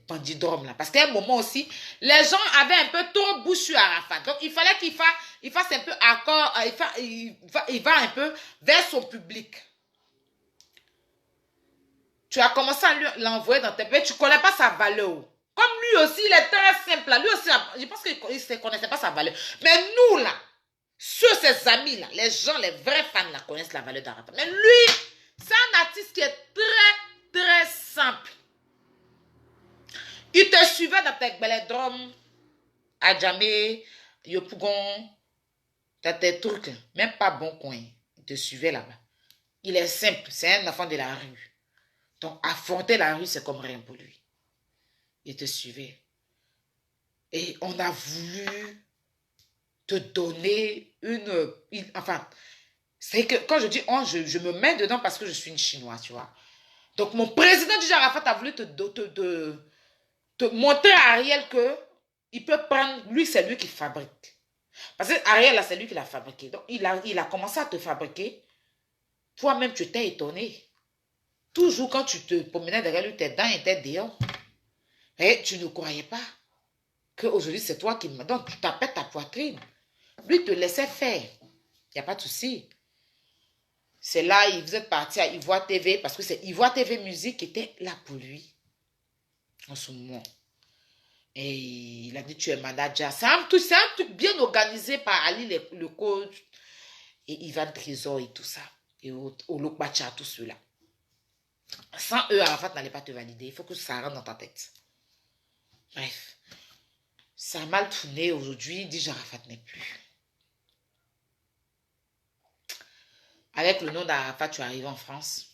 bandidromes là. Parce qu'à un moment aussi, les gens avaient un peu trop bouche sur Arafat. Donc, il fallait qu'il fasse un peu accord, il va un peu vers son public. Tu as commencé à l'envoyer dans tes pays, tu ne connais pas sa valeur. Comme lui aussi, il est très simple là. Lui aussi, je pense qu'il ne connaissait pas sa valeur. Mais nous là, sur ses amis là, les gens, les vrais fans là, connaissent la valeur d'Arafat. Mais lui, c'est un artiste qui est très, très simple. Il te suivait dans tes belledromes, à Djamé, Yopougon, dans tes trucs, même pas bon coin. Il te suivait là-bas. Il est simple, c'est un enfant de la rue. Donc, affronter la rue, c'est comme rien pour lui. Il te suivait. Et on a voulu te donner enfin, c'est que quand je dis on, je me mets dedans parce que je suis une Chinoise, tu vois. Donc, mon président DJ Arafat a voulu te montrer à Ariel que il peut prendre, lui, c'est lui qui fabrique. Parce que Ariel, là, c'est lui qui l'a fabriqué. Donc, il a commencé à te fabriquer. Toi-même, tu t'es étonné. Toujours quand tu te promenais derrière lui, tes dents étaient dehors. Et tu ne croyais pas qu'aujourd'hui, c'est toi qui me... Donc, tu tapais ta poitrine. Lui, te laissait faire. Il n'y a pas de souci. C'est là, vous êtes parti à Ivoire TV, parce que c'est Ivoire TV Musique qui était là pour lui. En ce moment. Et il a dit, tu es manager. C'est un truc bien organisé par Ali, le coach, et Ivan Trésor et tout ça. Et Olok Bacha, tout cela. Sans eux, Arafat n'allait pas te valider. Il faut que ça rentre dans ta tête. Bref. Ça a mal tourné aujourd'hui. DJ Arafat n'est plus. Avec le nom d'Arafat, tu es arrivé en France.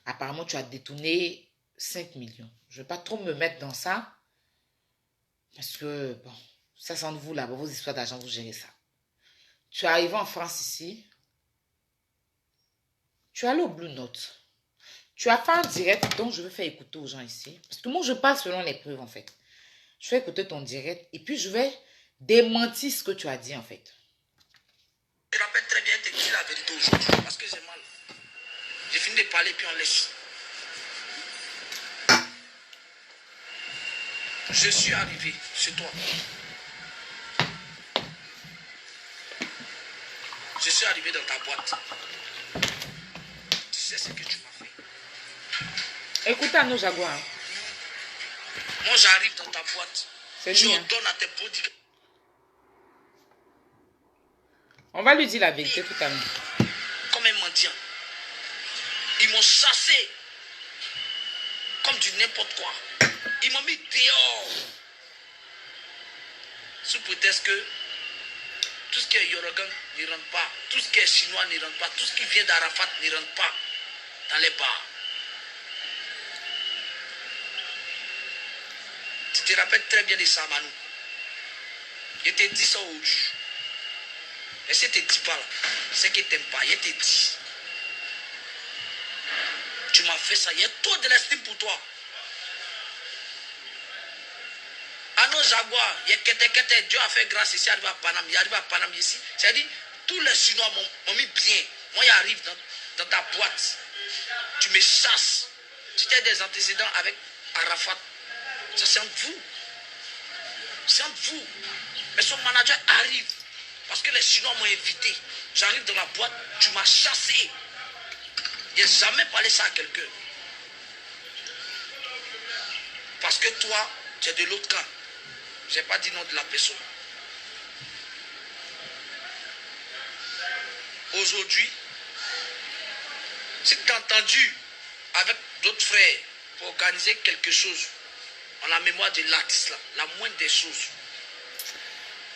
Apparemment, tu as détourné 5 millions. Je ne vais pas trop me mettre dans ça. Parce que, bon, ça c'est de vous là-bas, vos histoires d'argent, vous gérez ça. Tu es arrivé en France ici. Tu es allé au Blue Note. Tu as fait un direct, donc je vais faire écouter aux gens ici. Parce que moi, je parle selon les preuves, en fait. Je vais écouter ton direct et puis je vais démentir ce que tu as dit, en fait. Je rappelle très bien, t'es dit la vérité aujourd'hui parce que j'ai mal. J'ai fini de parler puis on laisse. Je suis arrivé chez toi. Je suis arrivé dans ta boîte. Tu sais ce que tu m'as fait. Écoute à nos jaguars. Moi, j'arrive dans ta boîte. C'est Je lui, hein. ordonne à tes bodyguards. On va lui dire la vérité tout à l'heure. Comme un mendiant. Ils m'ont chassé. Comme du n'importe quoi. Ils m'ont mis dehors. Sous prétexte que tout ce qui est Yorogan n'y rentre pas. Tout ce qui est chinois n'y rentre pas. Tout ce qui vient d'Arafat n'y rentre pas dans les bars. Tu te rappelles très bien de ça, Manu. Je t'ai dit ça au juge. Et si tu ne te dis pas là, c'est que tu n'aimes pas. Je t'ai dit. Tu m'as fait ça. Il y a trop de l'estime pour toi. À nos jaguars, il y a Kete, Dieu a fait grâce ici, il arrive à Paname. Il arrive à Paname ici. C'est-à-dire, tous les Chinois m'ont mis bien. Moi, j'arrive dans ta boîte. Tu me chasses. Tu as des antécédents avec Arafat. Ça, c'est entre vous. C'est entre vous. Mais son manager arrive. Parce que les Chinois m'ont invité. J'arrive dans la boîte, tu m'as chassé. Je n'ai jamais parlé ça à quelqu'un. Parce que toi, tu es de l'autre camp. Je n'ai pas dit nom de la personne. Aujourd'hui, si tu as entendu avec d'autres frères pour organiser quelque chose en la mémoire de l'artiste là, la moindre des choses.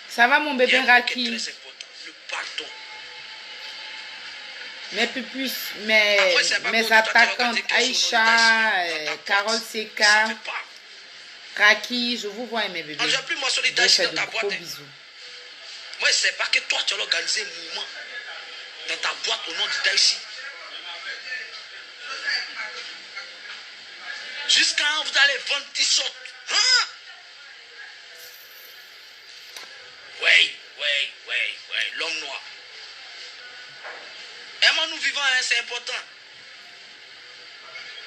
Ça va mon bébé Raki? Très important, le pardon. Mes pupus, mes attaquantes, Aïcha, Carole Seka, Raki, je vous vois mes bébés. Je plus moi Je vous fais dans de ta gros boîte. bisous. Moi, c'est pas que toi, tu as organisé un mouvement dans ta boîte au nom de Daïchi. Jusqu'à quand vous allez vendre t-shirt. Hein? Oui, l'homme noir. Aimons-nous vivants, hein, c'est important.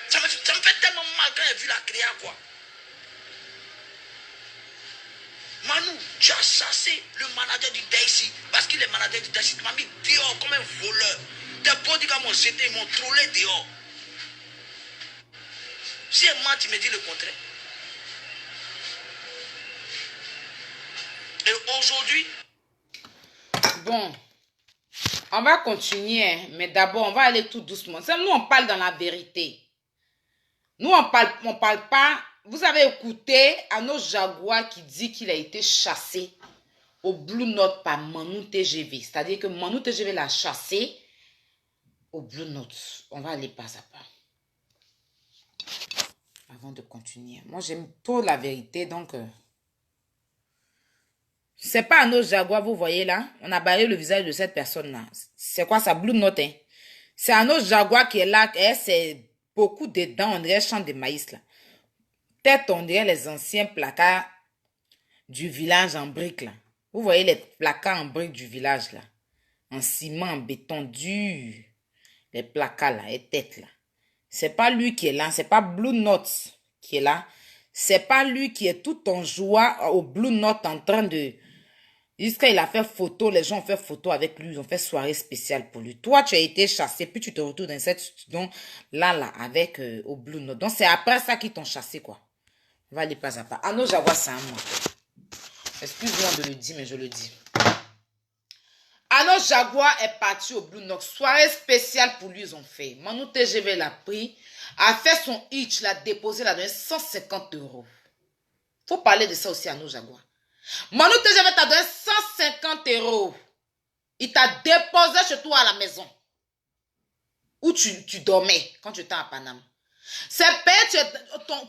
Ça me fait tellement mal quand j'ai vu la créa, quoi. Manu, tu as chassé le manager du Daïchi parce qu'il est manager du Daïchi. Tu m'as mis dehors comme un voleur. Tes bodyguards m'ont jeté, ils m'ont trollé dehors. Si moi, tu me dis le contraire. Et aujourd'hui... Bon, on va continuer, hein, mais d'abord, on va aller tout doucement. Nous, on parle dans la vérité. Nous, on parle pas... Vous avez écouté Ano Jaguar qui dit qu'il a été chassé au Blue Note par Manu TGV. C'est-à-dire que Manu TGV l'a chassé au Blue Note. On va aller pas à pas. Avant de continuer. Moi, j'aime trop la vérité, donc... C'est pas Ano Jaguar, vous voyez là. On a barré le visage de cette personne-là. C'est quoi ça, Blue Note, hein? C'est Ano Jaguar qui est là. C'est beaucoup dedans, on dirait champ de maïs là. Peut-être on dirait les anciens placards du village en briques là. Vous voyez les placards en briques du village là. En ciment, en béton dur. Les placards là, les têtes là. C'est pas lui qui est là, c'est pas Blue Note qui est là. C'est pas lui qui est tout en joie au Blue Note en train de... Jusqu'à il a fait photo, les gens ont fait photo avec lui, ils ont fait soirée spéciale pour lui. Toi, tu as été chassé, puis tu te retrouves dans cette situation là, avec au Blue Note. Donc, c'est après ça qu'ils t'ont chassé, quoi. On va aller pas à pas. Ano Jaguar, c'est un mot. Excuse-moi de le dire, mais je le dis. Ano Jaguar est parti au Blue Note. Soirée spéciale pour lui, ils ont fait. Manu TGV l'a pris, a fait son hitch, l'a déposé, l'a donné 150 €. Faut parler de ça aussi à Ano Jaguar. Manu TGV t'a donné 150 €. Il t'a déposé chez toi à la maison. Où tu dormais quand tu étais à Paname. C'est payé,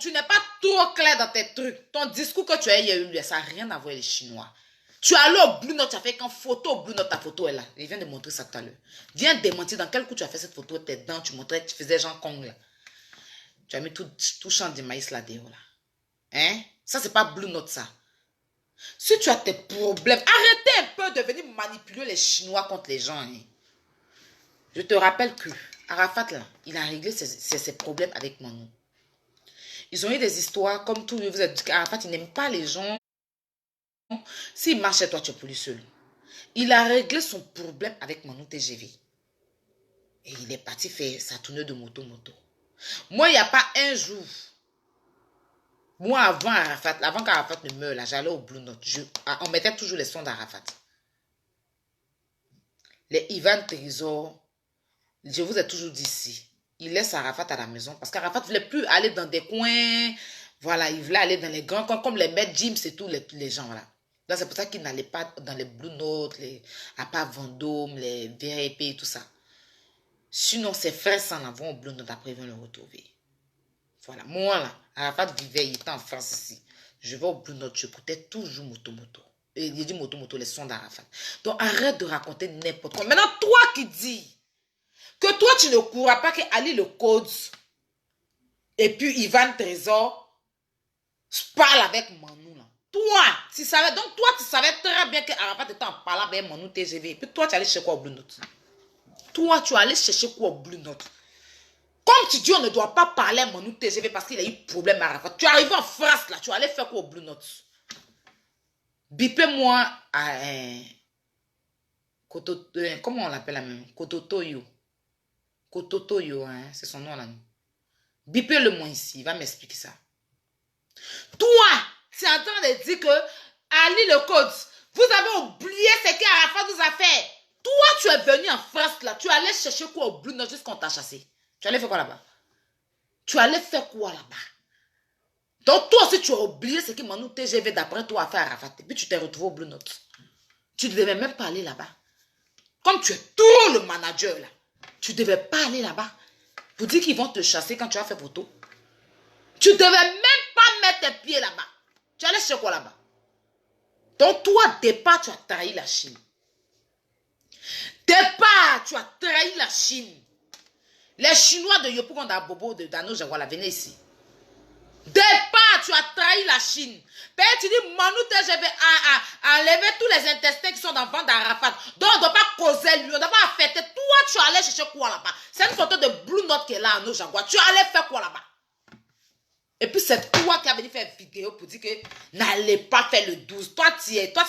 tu n'es pas trop clair dans tes trucs. Ton discours que tu as eu, ça n'a rien à voir avec les Chinois. Tu es allé au Blue Note, tu as fait qu'en photo au Blue Note, ta photo est là. Il vient de montrer ça tout à l'heure. Viens démentir dans quel coup tu as fait cette photo, tes dents, tu montrais, tu faisais Jean Kong là. Tu as mis tout champ de maïs là-dedans là. Hein? Ça, c'est pas Blue Note ça. Si tu as tes problèmes, arrêtez un peu de venir manipuler les Chinois contre les gens. Hein. Je te rappelle que Arafat, là, il a réglé ses problèmes avec Manu. Ils ont eu des histoires, comme tout le monde vous a dit qu'Arafat, il n'aime pas les gens. S'il marche chez toi, tu es pour lui seul. Il a réglé son problème avec Manu TGV. Et il est parti faire sa tournée de moto. Moi, il n'y a pas un jour. Moi, avant qu'Arafat ne meure, là, j'allais au Blue Note. On mettait toujours les sons d'Arafat. Les Ivan Trésor. Je vous ai toujours dit ici, il laisse Arafat à la maison parce qu'Arafat ne voulait plus aller dans des coins, voilà, il voulait aller dans les grands coins comme les maîtres James et tous les gens, voilà. Là, c'est pour ça qu'il n'allait pas dans les Blue Note, à part Vendôme, les VIP et tout ça. Sinon, ses frères s'en vont au Blue Note, après ils vont le retrouver. Voilà, moi là, Arafat vivait, il était en France ici. Je vais au Blue Note, j'écoutais toujours moto. Et il dit moto, les sons d'Arafat. Donc, arrête de raconter n'importe quoi. Maintenant, toi qui dis que toi, tu ne courras pas que Ali le Code et puis Ivan Trésor parle avec Manu. Là. Toi, tu savais, donc toi, tu savais très bien que Arafat était en parlant avec Manu TGV. Et puis toi, tu allais chercher quoi au Blue Note? Toi, tu allais chercher quoi au Blue Note? Comme tu dis, on ne doit pas parler à Manu TGV parce qu'il a eu problème à Arafat. Tu arrives en France, là, tu allais faire quoi au Blue Note? Bipez-moi à comment on l'appelle la même? Kototoyo. Kototoyo, hein, c'est son nom là. Bipez-le moi ici, il va m'expliquer ça. Toi, tu es en train de dire que Ali le Code, vous avez oublié ce qu'Arafat vous a fait. Toi, tu es venu en France là, tu allais chercher quoi au Blue Note jusqu'on t'a chassé. Tu allais faire quoi là-bas? Tu allais faire quoi là-bas? Donc toi aussi, tu as oublié ce que Manu TGV d'après toi a fait à Arafat. Et puis tu t'es retrouvé au Blue Note. Tu ne devais même pas aller là-bas. Comme tu es trop le manager là. Tu ne devais pas aller là-bas. Pour dire qu'ils vont te chasser quand tu as fait photo. Tu ne devais même pas mettre tes pieds là-bas. Tu allais chez quoi là-bas? Donc toi, départ, tu as trahi la Chine. Départ, tu as trahi la Chine. Les Chinois de Yopougonda Bobo de Dano Jaguar, venez ici. Départ, tu as trahi la Chine. Père, tu dis, Manu TGV a enlevé tous les intestins qui sont dans le ventre d'Arafat. Donc, on ne doit pas causer lui, on ne doit pas affecter. Toi, tu allais chercher quoi là-bas? C'est une photo de Blue Note qui est là en Jaguar. Tu allais faire quoi là-bas? Et puis, c'est toi qui as venu faire une vidéo pour dire que n'allez pas faire le 12. Toi, c'est toi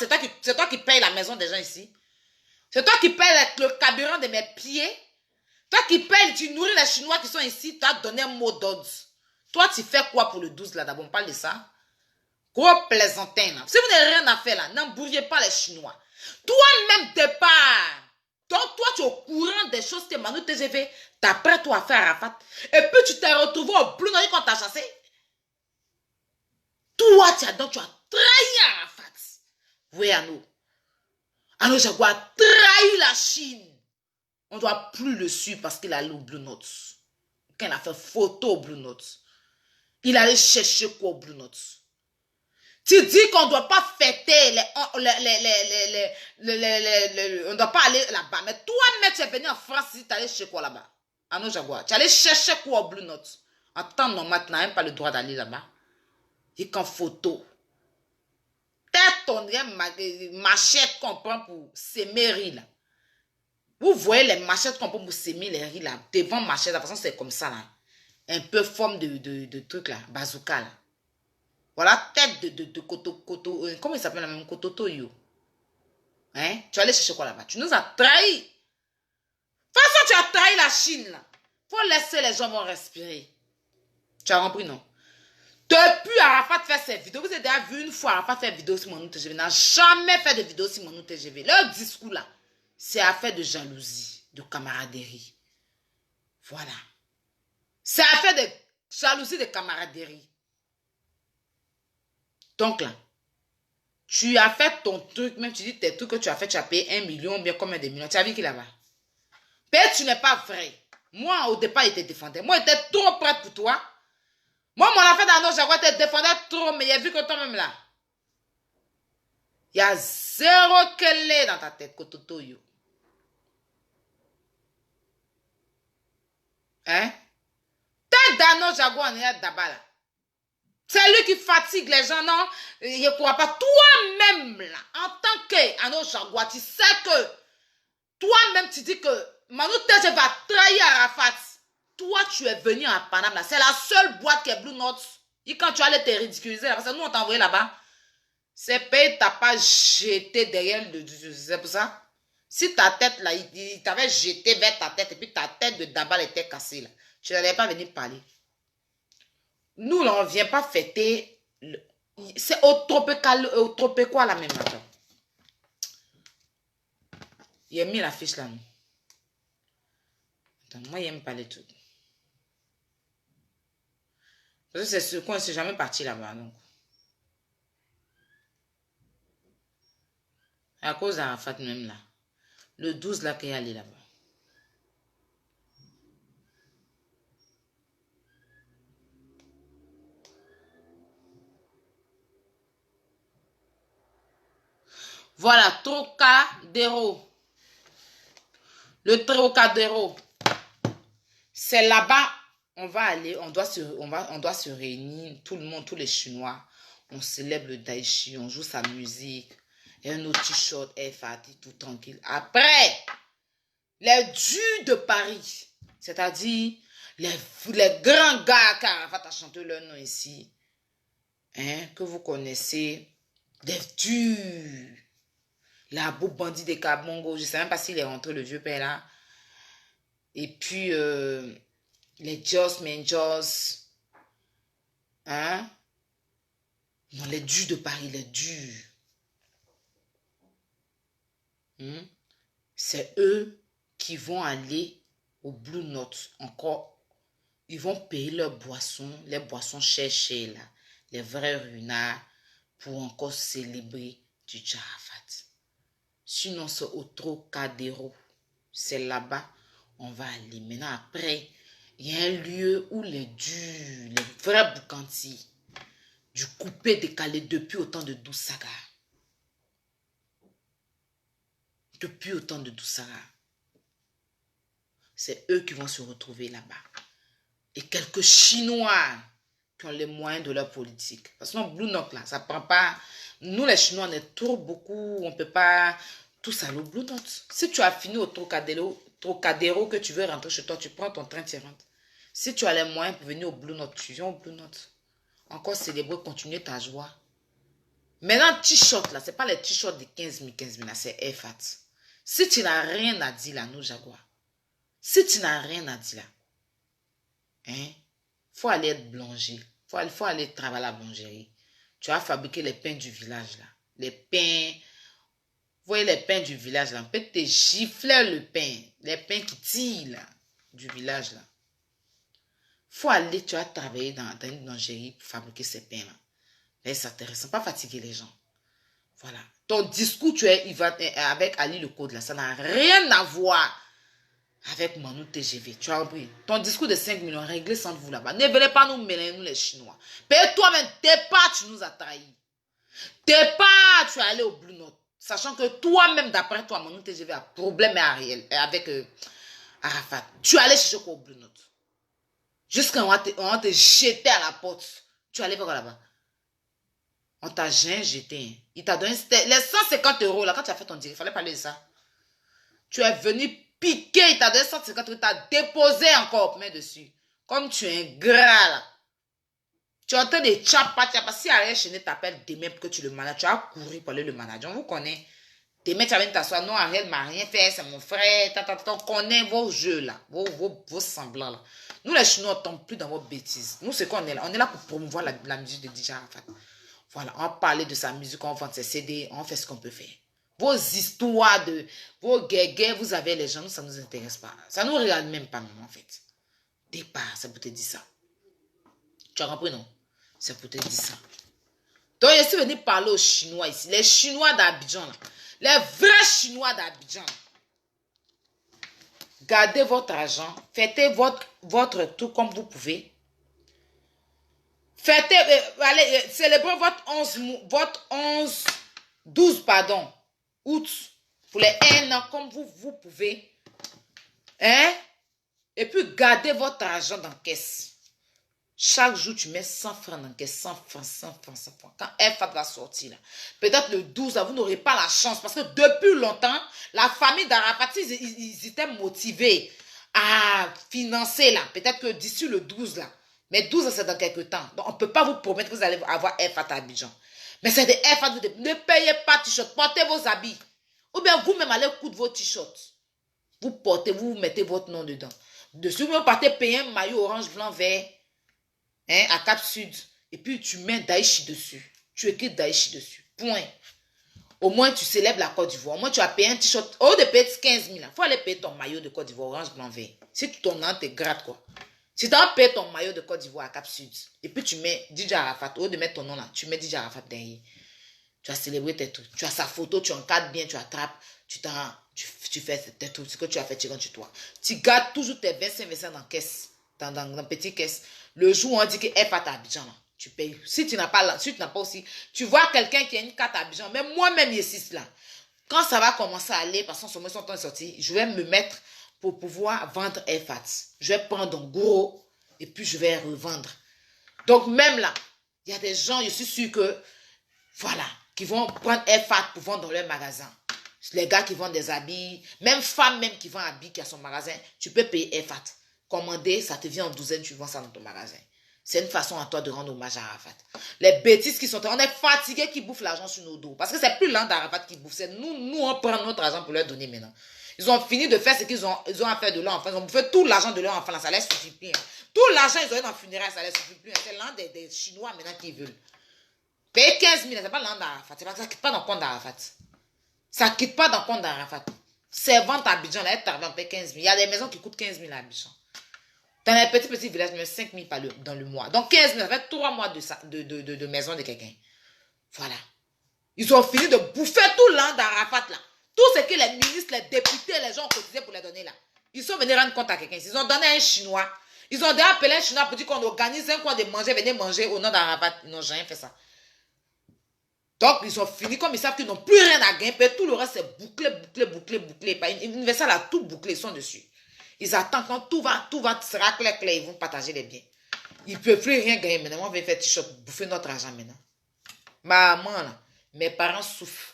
qui payes la maison des gens ici. C'est toi qui payes le carburant de mes pieds. Toi qui payes, tu nourris les Chinois qui sont ici. Tu as donné un mot d'ordre. Toi, tu fais quoi pour le 12 là? D'abord, on parle de ça. Gros plaisantin là. Si vous n'avez rien à faire là, n'embrouillez pas les Chinois. Toi-même départ. Donc, toi, tu es au courant des choses que Manu TGV t'apprête toi à faire à Arafat. Et puis, tu t'es retrouvé au Blue Note quand t'as chassé. Toi, tu as trahi Arafat. Oui, Ano Jaguar a trahi la Chine. On ne doit plus le suivre parce qu'il a allé au Blue Note. Quand il a fait photo au Blue Note. Il allait chercher quoi au Blue Note? Tu dis qu'on ne doit pas fêter on ne doit pas aller là-bas. Mais toi-même, tu es venu en France, tu allais chez quoi là-bas? Anno Jaguar. Tu allais chercher quoi au Blue Note? En temps normal, tu n'as même pas le droit d'aller là-bas. Et qu'en photo. Tête ton machette qu'on prend pour s'aimer riz là. Vous voyez les machettes qu'on prend pour s'aimer les riz là. Devant machette, de toute façon c'est comme ça là. Un peu forme de truc là. Bazooka là. Voilà, tête de koto, comment il s'appelle la même kototoyo? Hein? Tu vas aller chercher quoi là-bas? Tu nous as trahis. De toute façon, tu as trahi la Chine là. Faut laisser les gens vont respirer. Tu as compris, non? Depuis Arafat faire ses vidéos, vous avez déjà vu une fois Arafat faire vidéo sur Manu TGV. Il n'a jamais fait de vidéo sur Manu TGV. Leur discours là, c'est affaire de jalousie, de camaraderie. Voilà. C'est affaire de jalousie, de camaraderie. Donc là, tu as fait ton truc, même tu dis tes trucs que tu as fait, tu as payé 1 million, bien combien de millions. Tu as vu qu'il là-bas? Peut-être tu n'es pas vrai. Moi, au départ, il te défendait. Moi, j'étais trop prête pour toi. Moi, mon affaire d'Anno Jaguar te défendait trop, mais il a vu que toi-même là, il y a zéro kelé dans ta tête, Kototoyo. Hein? Tête d'Anno Jaguar, on est d'abord là. C'est lui qui fatigue les gens, non? Il ne croit pas. Toi-même, là, en tant qu'Anno Jaguar, tu sais que toi-même, tu dis que Manu TGV va trahir Arafat. Toi, tu es venu à Paname, là. C'est la seule boîte qui est Blue Note. Et quand tu allais te ridiculiser, là, parce que nous, on t'a envoyé là-bas. C'est pays, t'as pas jeté derrière le... C'est pour ça. Si ta tête, là, il t'avait jeté vers ta tête, et puis ta tête de Dabal était cassée, là. Tu n'allais pas venir parler. Nous, là, on ne vient pas fêter. C'est au Tropécois, la même matin. Il a mis la fiche là. Attends, moi, il n'aime pas les trucs. Parce que c'est ce qu'on ne s'est jamais parti là-bas. Donc. À cause d'Arafat même là. Le 12 là, qu'il y a allé là-bas. Voilà, Trocadéro. Le Trocadéro. C'est là-bas, on va aller, on doit se réunir, tout le monde, tous les Chinois. On célèbre le Daichi, on joue sa musique. Et un autre t-shirt, FAT, tout tranquille. Après, les dieux de Paris, c'est-à-dire les grands gars qu'Arafat a chanté leur nom ici, hein, que vous connaissez, des dieux. La beau bandit des Kabongo, je ne sais même pas s'il est rentré, le vieux père là. Et puis, les Joss Menjos. Hein? Non, les dus de Paris, les dus. C'est eux qui vont aller au Blue Note. Encore, ils vont payer leurs boissons, les boissons chères là. Les vrais runards pour encore célébrer du Arafat. Sinon, c'est au Trocadéro. C'est là-bas, on va aller. Maintenant, après, il y a un lieu où les vrais boucantis, du coupé décalé depuis autant de Dousaga. Depuis autant de Dousaga. C'est eux qui vont se retrouver là-bas. Et quelques Chinois qui ont les moyens de leur politique. Parce que non, Blue Note là, ça prend pas... Nous, les Chinois, on est trop beaucoup, on ne peut pas tout ça au Blue Note. Si tu as fini au Trocadéro, que tu veux rentrer chez toi, tu prends ton train, tu rentres. Si tu as les moyens pour venir au Blue Note, tu viens au Blue Note. Encore célébrer, continuer ta joie. Maintenant, t-shirt là, ce n'est pas les t-shirts de 15 000, là, c'est FAT. Si tu n'as rien à dire là, nous, Jaguar. Si tu n'as rien à dire là, hein, faut aller être boulanger. Faut aller travailler à la boulangerie. Tu vas fabriquer les pains du village là. Les pains. Vous voyez les pains du village là. Peut-être te gifler le pain. Les pains qui tirent là. Du village là. Faut aller, tu vas travailler dans une boulangerie pour fabriquer ces pains là. Mais c'est intéressant. Pas fatiguer les gens. Voilà. Ton discours, avec Ali le Code là. Ça n'a rien à voir avec Manu TGV. Tu as compris? Ton discours de 5 millions réglé sans vous là-bas. Ne venez pas nous mêler, nous les Chinois. Mais toi-même, t'es pas, tu nous as trahis. T'es pas, tu es allé au Blue Note. Sachant que toi-même, d'après toi, Manu TGV a problème avec Arafat. Tu allais chercher quoi au Blue Note? Jusqu'à on va te jeter à la porte. Tu allais voir là-bas. On t'a jamais jeté. Il t'a donné les 150 euros là, quand tu as fait ton direct, il fallait parler de ça. Tu es venu piquer, il t'a donné 150 euros, tu as déposé encore main dessus. Comme tu es un gras là. Tu es en train de chapa. Si Ariel Chenet t'appelle demain pour que tu le manages, tu as couru pour aller le manager. On vous connaît. Demain, tu vas venir t'asseoir. Non, Ariel m'a rien fait, c'est mon frère. On connaît vos jeux là, vos semblants là. Nous, les Chinois, on ne tombe plus dans vos bêtises. Nous, c'est qu'on est là. On est là pour promouvoir la musique de DJ Arafat. Voilà, on parle de sa musique, on vend ses CD, on fait ce qu'on peut faire. Vos histoires, vos guégués, vous avez les gens, nous, ça ne nous intéresse pas. Ça ne nous regarde même pas, même, en fait. Départ, c'est pour te dire ça. Tu as compris, non? C'est pour te dire ça. Donc, je suis venu parler aux Chinois ici. Les Chinois d'Abidjan, là. Les vrais Chinois d'Abidjan. Gardez votre argent. Faites votre tout comme vous pouvez. Fêtez, allez, célébrez votre 12 août. Pour les 1 an comme vous pouvez. Hein? Et puis, gardez votre argent dans la caisse. Chaque jour, tu mets 100 francs dans la caisse. 100 francs, 100 francs, 100 francs. Quand FAT va sortir, là, peut-être le 12, là, vous n'aurez pas la chance. Parce que depuis longtemps, la famille d'Arafat, ils étaient motivés à financer, là. Peut-être que d'ici le 12, là. Mais 12, c'est dans quelques temps. Donc, on ne peut pas vous promettre que vous allez avoir FAT à Abidjan. Mais c'est des FAT. Ne payez pas t-shirt. Portez vos habits. Ou bien vous-même allez coudre vos t-shirts. Vous portez, vous mettez votre nom dedans. Dessus, vous partez payer un maillot orange, blanc, vert. Hein, à Cap Sud. Et puis, tu mets Daïchi dessus. Tu écris Daïchi dessus. Point. Au moins, tu célèbres la Côte d'Ivoire. Au moins, tu as payé un t-shirt. Au lieu de payer 15 000, il faut aller payer ton maillot de Côte d'Ivoire, orange, blanc, vert. Si tu ton nom, t'es gratte, quoi. Si tu as payé ton maillot de Côte d'Ivoire à Cap Sud, et puis tu mets DJ Arafat, au lieu de mettre ton nom là, tu mets DJ Arafat derrière. Tu as célébré tes trucs. Tu as sa photo, tu encadres bien, tu attrapes, tu fais tes trucs, ce que tu as fait, tu rentres chez toi. Tu gardes toujours tes 25 dans la caisse, dans la petite caisse. Le jour où on dit que FAT à Abidjan, là, tu payes. Si tu n'as pas aussi, tu vois quelqu'un qui a une carte à Abidjan, même moi-même ici, là, quand ça va commencer à aller, parce que son temps est sorti, je vais me mettre pour pouvoir vendre FAT. Je vais prendre en gros et puis je vais revendre. Donc même là, il y a des gens, je suis sûr que, voilà, qui vont prendre FAT pour vendre dans leur magasin. Les gars qui vendent des habits, même femmes même qui vendent habits qui a son magasin, tu peux payer FAT. Commander, ça te vient en douzaine, tu vends ça dans ton magasin. C'est une façon à toi de rendre hommage à Arafat. Les bêtises qui sont... On est fatigués qui bouffent l'argent sur nos dos. Parce que c'est plus l'an d'Arafat qui bouffe. C'est nous, on prend notre argent pour leur donner maintenant. Ils ont fini de faire ce qu'ils ont à faire de leur enfant. Ils ont bouffé tout l'argent de leur enfant. Là, ça ne suffit plus. Hein. Tout l'argent qu'ils ont eu dans le funéraire, ça ne suffit plus. Hein. C'est l'an des Chinois maintenant qui veulent. Payer 15 000, c'est pas l'an d'Arafat. Ça ne quitte pas dans le compte d'Arafat. Ça ne quitte pas dans le compte d'Arafat. Servante à Abidjan, là, elle paye 15 000. Il y a des maisons qui coûtent 15 000 à Abidjan. Dans un petit village, mais 5 000 dans le mois. Donc 15 000, ça fait 3 mois de maison de quelqu'un. Voilà. Ils ont fini de bouffer tout l'an d'Arafat là. Tout ce que les ministres, les députés, les gens ont cotisé pour les donner là. Ils sont venus rendre compte à quelqu'un. Ils ont donné un Chinois. Ils ont déjà appelé un Chinois pour dire qu'on organise un coin de manger, venez manger au nom d'Arafat. Ils n'ont jamais fait ça. Donc, ils ont fini comme ils savent qu'ils n'ont plus rien à gagner. Tout le reste, c'est bouclé. Universal a tout bouclé, ils sont dessus. Ils attendent quand tout va sera clair, ils vont partager les biens. Ils ne peuvent plus rien gagner maintenant. On va faire t-shirt, bouffer notre argent maintenant. Maman, là, mes parents souffrent.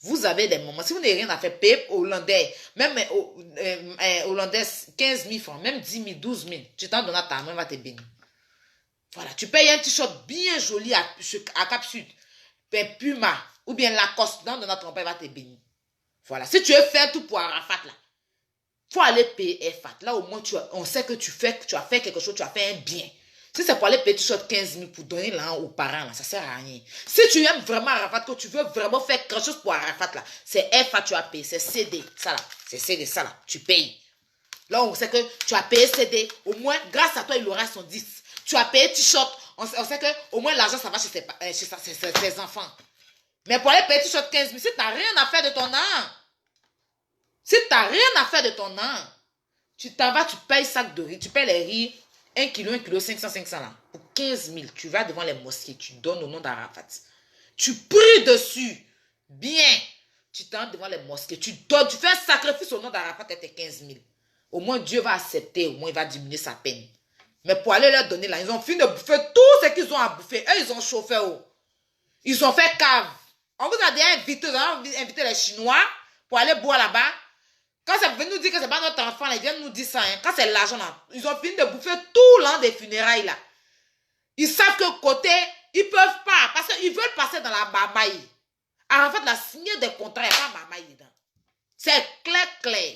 Vous avez des moments, si vous n'avez rien à faire, payer Hollandais, même Hollandais 15 000 francs, même 10 000, 12 000, tu t'en donnes à ta main, va te bénir. Voilà, tu payes un t-shirt bien joli à Cap Sud, ben Puma, ou bien Lacoste, dans notre père va te bénir. Voilà, si tu veux faire tout pour Arafat, là, il faut aller payer FAT. Là, au moins, on sait que tu as fait quelque chose, tu as fait un bien. Si c'est pour aller payer t-shirt 15 000 pour donner là aux parents, là, ça ne sert à rien. Si tu aimes vraiment Arafat, que tu veux vraiment faire quelque chose pour Arafat, là, c'est FAT, tu as payé, c'est CD, ça là, c'est CD, ça là, tu payes. Là, on sait que tu as payé CD, au moins, grâce à toi, il aura son 10. Tu as payé t-shirt, on sait que au moins l'argent, ça va chez ses enfants. Mais pour aller payer t-shirt 15 000, si tu n'as rien à faire de ton an, si tu n'as rien à faire de ton an, tu t'en vas, tu payes sac de riz, tu payes les riz, 1 kg, 500 là. Pour 15 000, tu vas devant les mosquées, tu donnes au nom d'Arafat. Tu pries dessus. Bien. Tu t'en devant les mosquées, tu donnes, tu fais un sacrifice au nom d'Arafat et tes 15 000. au moins Dieu va accepter, au moins il va diminuer sa peine. Mais pour aller leur donner là, ils ont fini de bouffer tout ce qu'ils ont à bouffer. Eux, ils ont chauffé. Oh. Ils ont fait cave. On vous a déjà invité, vous avez invité les Chinois pour aller boire là-bas. Quand ça veut nous dire que c'est pas notre enfant, là, ils viennent nous dire ça. Hein. Quand c'est l'argent là, ils ont fini de bouffer tout l'an des funérailles là. Ils savent que côté, ils peuvent pas, parce qu'ils veulent passer dans la barbaille. Alors, en fait, la signer des contrats, il n'y a pas barbaille dedans. C'est clair, clair.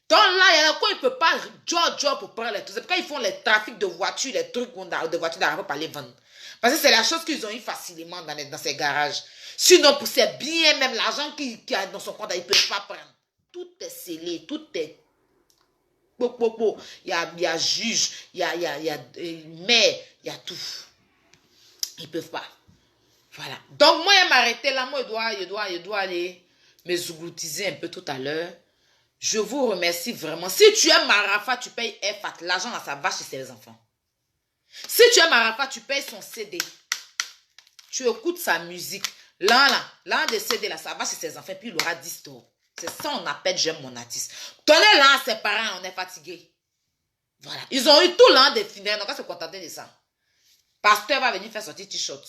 Donc là, il y a quoi, ils ne peuvent pas job pour prendre les trucs. C'est pourquoi ils font les trafics de voitures, les trucs de voitures d'argent pour les vendre. Parce que c'est la chose qu'ils ont eu facilement dans ces garages. Sinon, pour ces biens, même l'argent qu'il y a dans son compte, ils ne peuvent pas prendre. Tout est scellé, tout est... Il y a juge, il y a maire, il y a tout. Ils ne peuvent pas. Voilà. Donc, moi, il m'a arrêté là. Moi, je dois aller me zougloutiser un peu tout à l'heure. Je vous remercie vraiment. Si tu aimes Marafa, tu payes FAT. L'argent, là, ça va chez ses enfants. Si tu aimes Marafa, tu payes son CD. Tu écoutes sa musique. L'un des CD, là, ça va chez ses enfants. Puis, il aura 10 stores. C'est ça on appelle j'aime mon artiste. Donnez-la à ses parents, on est fatigué. Voilà. Ils ont eu tout l'an des funérailles. Donc, on se contenter de ça. Pasteur va venir faire sortir t-shirt.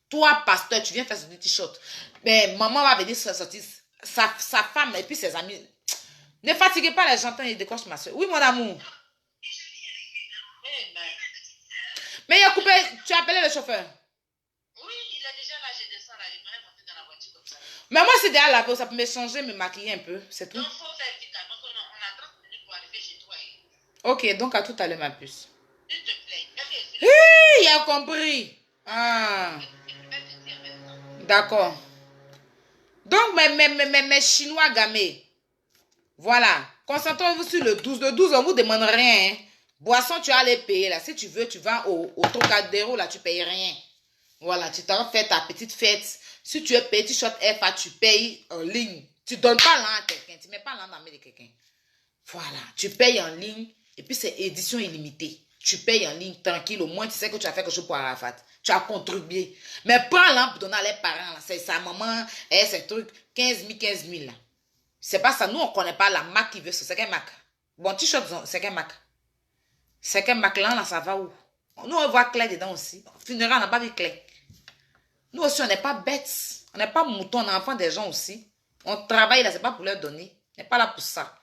Toi, pasteur, tu viens faire sortir t-shirt. Mais maman va venir faire sortir sa femme et puis ses amis. Ne fatiguez pas les gens, ils décrochent ma soeur. Oui, mon amour. Mais il a coupé, tu as appelé le chauffeur? Oui, il est déjà là, je descends là, il m'a monté dans la voiture comme ça. Mais moi, c'est déjà lavé, ça peut me changer, me maquiller un peu, c'est tout. Donc, il faut faire vite, parce qu'on a 30 minutes pour arriver chez toi. Ok, donc à tout à l'heure, ma puce. S'il te plaît. Hé, il a compris. Ah, d'accord. Donc, mes Chinois gamés, voilà, concentrez-vous sur le 12. Le 12, on ne vous demande rien. Hein. Boisson, tu vas les payer là. Si tu veux, tu vas au Trocadéro, là, tu ne payes rien. Voilà, tu t'en fais ta petite fête. Si tu es petit shot FA, tu payes en ligne. Tu ne donnes pas l'an à quelqu'un. Tu ne mets pas l'an dans la main de quelqu'un. Voilà, tu payes en ligne. Et puis, c'est édition illimitée. Tu payes en ligne tranquille. Au moins, tu sais que tu as fait quelque chose pour Arafat. Tu as contribué. Mais prends l'an pour donner à les parents. C'est sa maman, ces trucs, 15 000 là. C'est pas ça. Nous, on ne connaît pas la marque qui veut ça. C'est quelle marque? Bon, t-shirt, c'est quelle marque? C'est quelle marque là, ça va où? Nous, on voit Claire dedans aussi. Funérailles, on n'a pas vu Claire. Nous aussi, on n'est pas bêtes. On n'est pas moutons, on est enfants des gens aussi. On travaille là, c'est pas pour leur donner. On n'est pas là pour ça.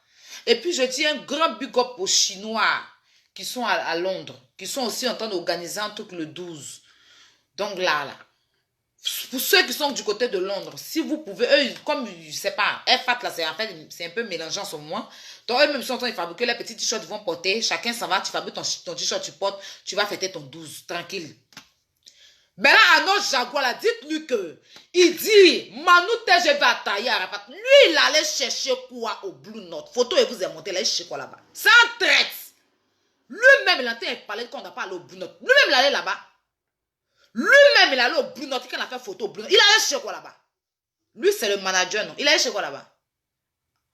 Et puis, je dis un grand big up aux Chinois qui sont à Londres, qui sont aussi en train d'organiser un truc le 12. Donc là. Pour ceux qui sont du côté de Londres, si vous pouvez, eux, comme, je sais pas, FAT là, c'est en fait, c'est un peu mélangeant en ce moment. Donc, eux-mêmes sont en train de fabriquer les petits t-shirts qu'ils vont porter. Chacun s'en va, tu fabriques ton t-shirt, tu portes, tu vas fêter ton 12, tranquille. Mais là, à notre Jaguar, là, dites-lui que, il dit, Manu TGV à tailler à Arafat. Lui, il allait chercher quoi au Blue Note? Photo, il vous est monté, là, il cherchait quoi là-bas? Sans traite. Lui-même, il a parlé qu'on n'a pas allé au Blue Note. Lui-même, il allait là-bas. Lui-même, il allait au Blue Note, quand il a fait photo au Blue Note. Il allait chez quoi là-bas? Lui, c'est le manager, non? Il allait chez quoi là-bas?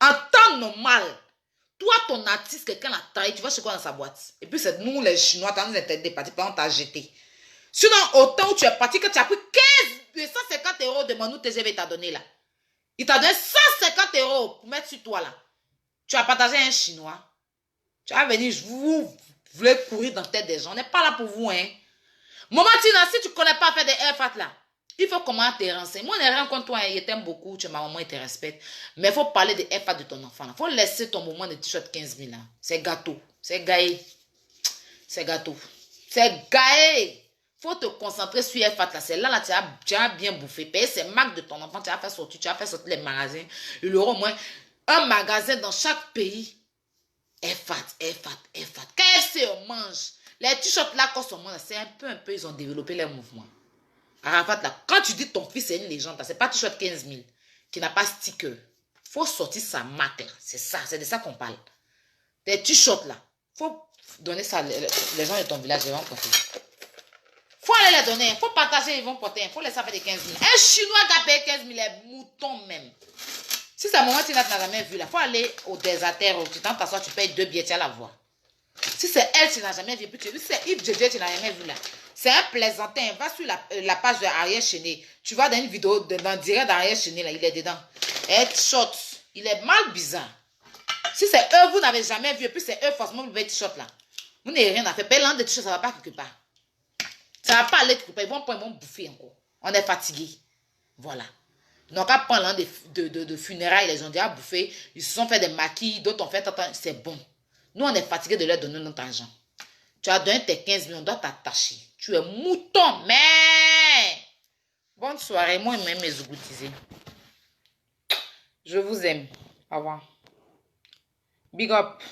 En temps normal, toi, ton artiste, quelqu'un l'a taillé, tu vas chez quoi dans sa boîte? Et puis, c'est nous, les Chinois, t'as nous été départis, par exemple, t'as jeté. Sinon, au temps où tu es parti, que tu as pris 150 € de Manu TGV, t'a donné là. Il t'a donné 150 € pour mettre sur toi là. Tu as partagé un Chinois. Tu vas venir, vous voulez courir dans la tête des gens. On n'est pas là pour vous, hein. Maman Tina, si tu ne connais pas faire des FAT là, il faut comment te renseigner. Moi, on est rien contre toi, il t'aime beaucoup, tu es ma maman, il te respecte. Mais il faut parler de FAT de ton enfant. Il faut laisser ton moment de t-shirt 15 000 là. C'est gâteau. C'est gaé. C'est gâteau. C'est gaé. Il faut te concentrer sur FAT là. C'est là, tu as bien bouffé. Payer ces marques de ton enfant, tu as fait sortir les magasins. Il y aura au moins un magasin dans chaque pays. FAT. KFC, on mange. Les t-shirts là, quand on mange, c'est un peu, ils ont développé les mouvements. Arafat là, quand tu dis ton fils est une légende, c'est pas t-shirt 15 000 qui n'a pas sticker. Il faut sortir sa marque là. C'est ça, c'est de ça qu'on parle. Des t-shirts là, il faut donner ça. Les gens de ton village, ils vont porter. Il faut aller les donner, il faut partager, ils vont porter. Il faut laisser faire des 15 000. Un Chinois qui a payé 15 000, les moutons même. Si c'est un moment tu n'as jamais vu là, il faut aller au déserteur, tu t'assois, tu payes 2 billets, tu vas la voir. Si c'est elle, tu n'as jamais vu, puis tu as vu, c'est Yves JJ, tu n'as jamais vu là. C'est un plaisantin. Va sur la page de Ariel Chené. Tu vois dans une vidéo, dans direct d'Ariel Chené, là, il est dedans. Headshot. Il est mal bizarre. Si c'est eux, vous n'avez jamais vu, et puis c'est eux, forcément, vous voulez t-shirt là. Vous n'avez rien à faire. Payez des t-shirts, ça ne va pas quelque part. Ça ne va pas aller quelque part. Ils vont prendre, ils vont bouffer encore. On est fatigué. Voilà. Donc, à prendre l'an de funérailles, ils ont déjà bouffé. Ils se sont fait des maquilles, d'autres ont fait, c'est bon. Nous, on est fatigué de leur donner notre argent. Tu as donné tes 15 millions, on doit t'attacher. Tu es mouton, mais... Bonne soirée, moi, je m'aime mes zougoutizés. Je vous aime. Au revoir. Big up.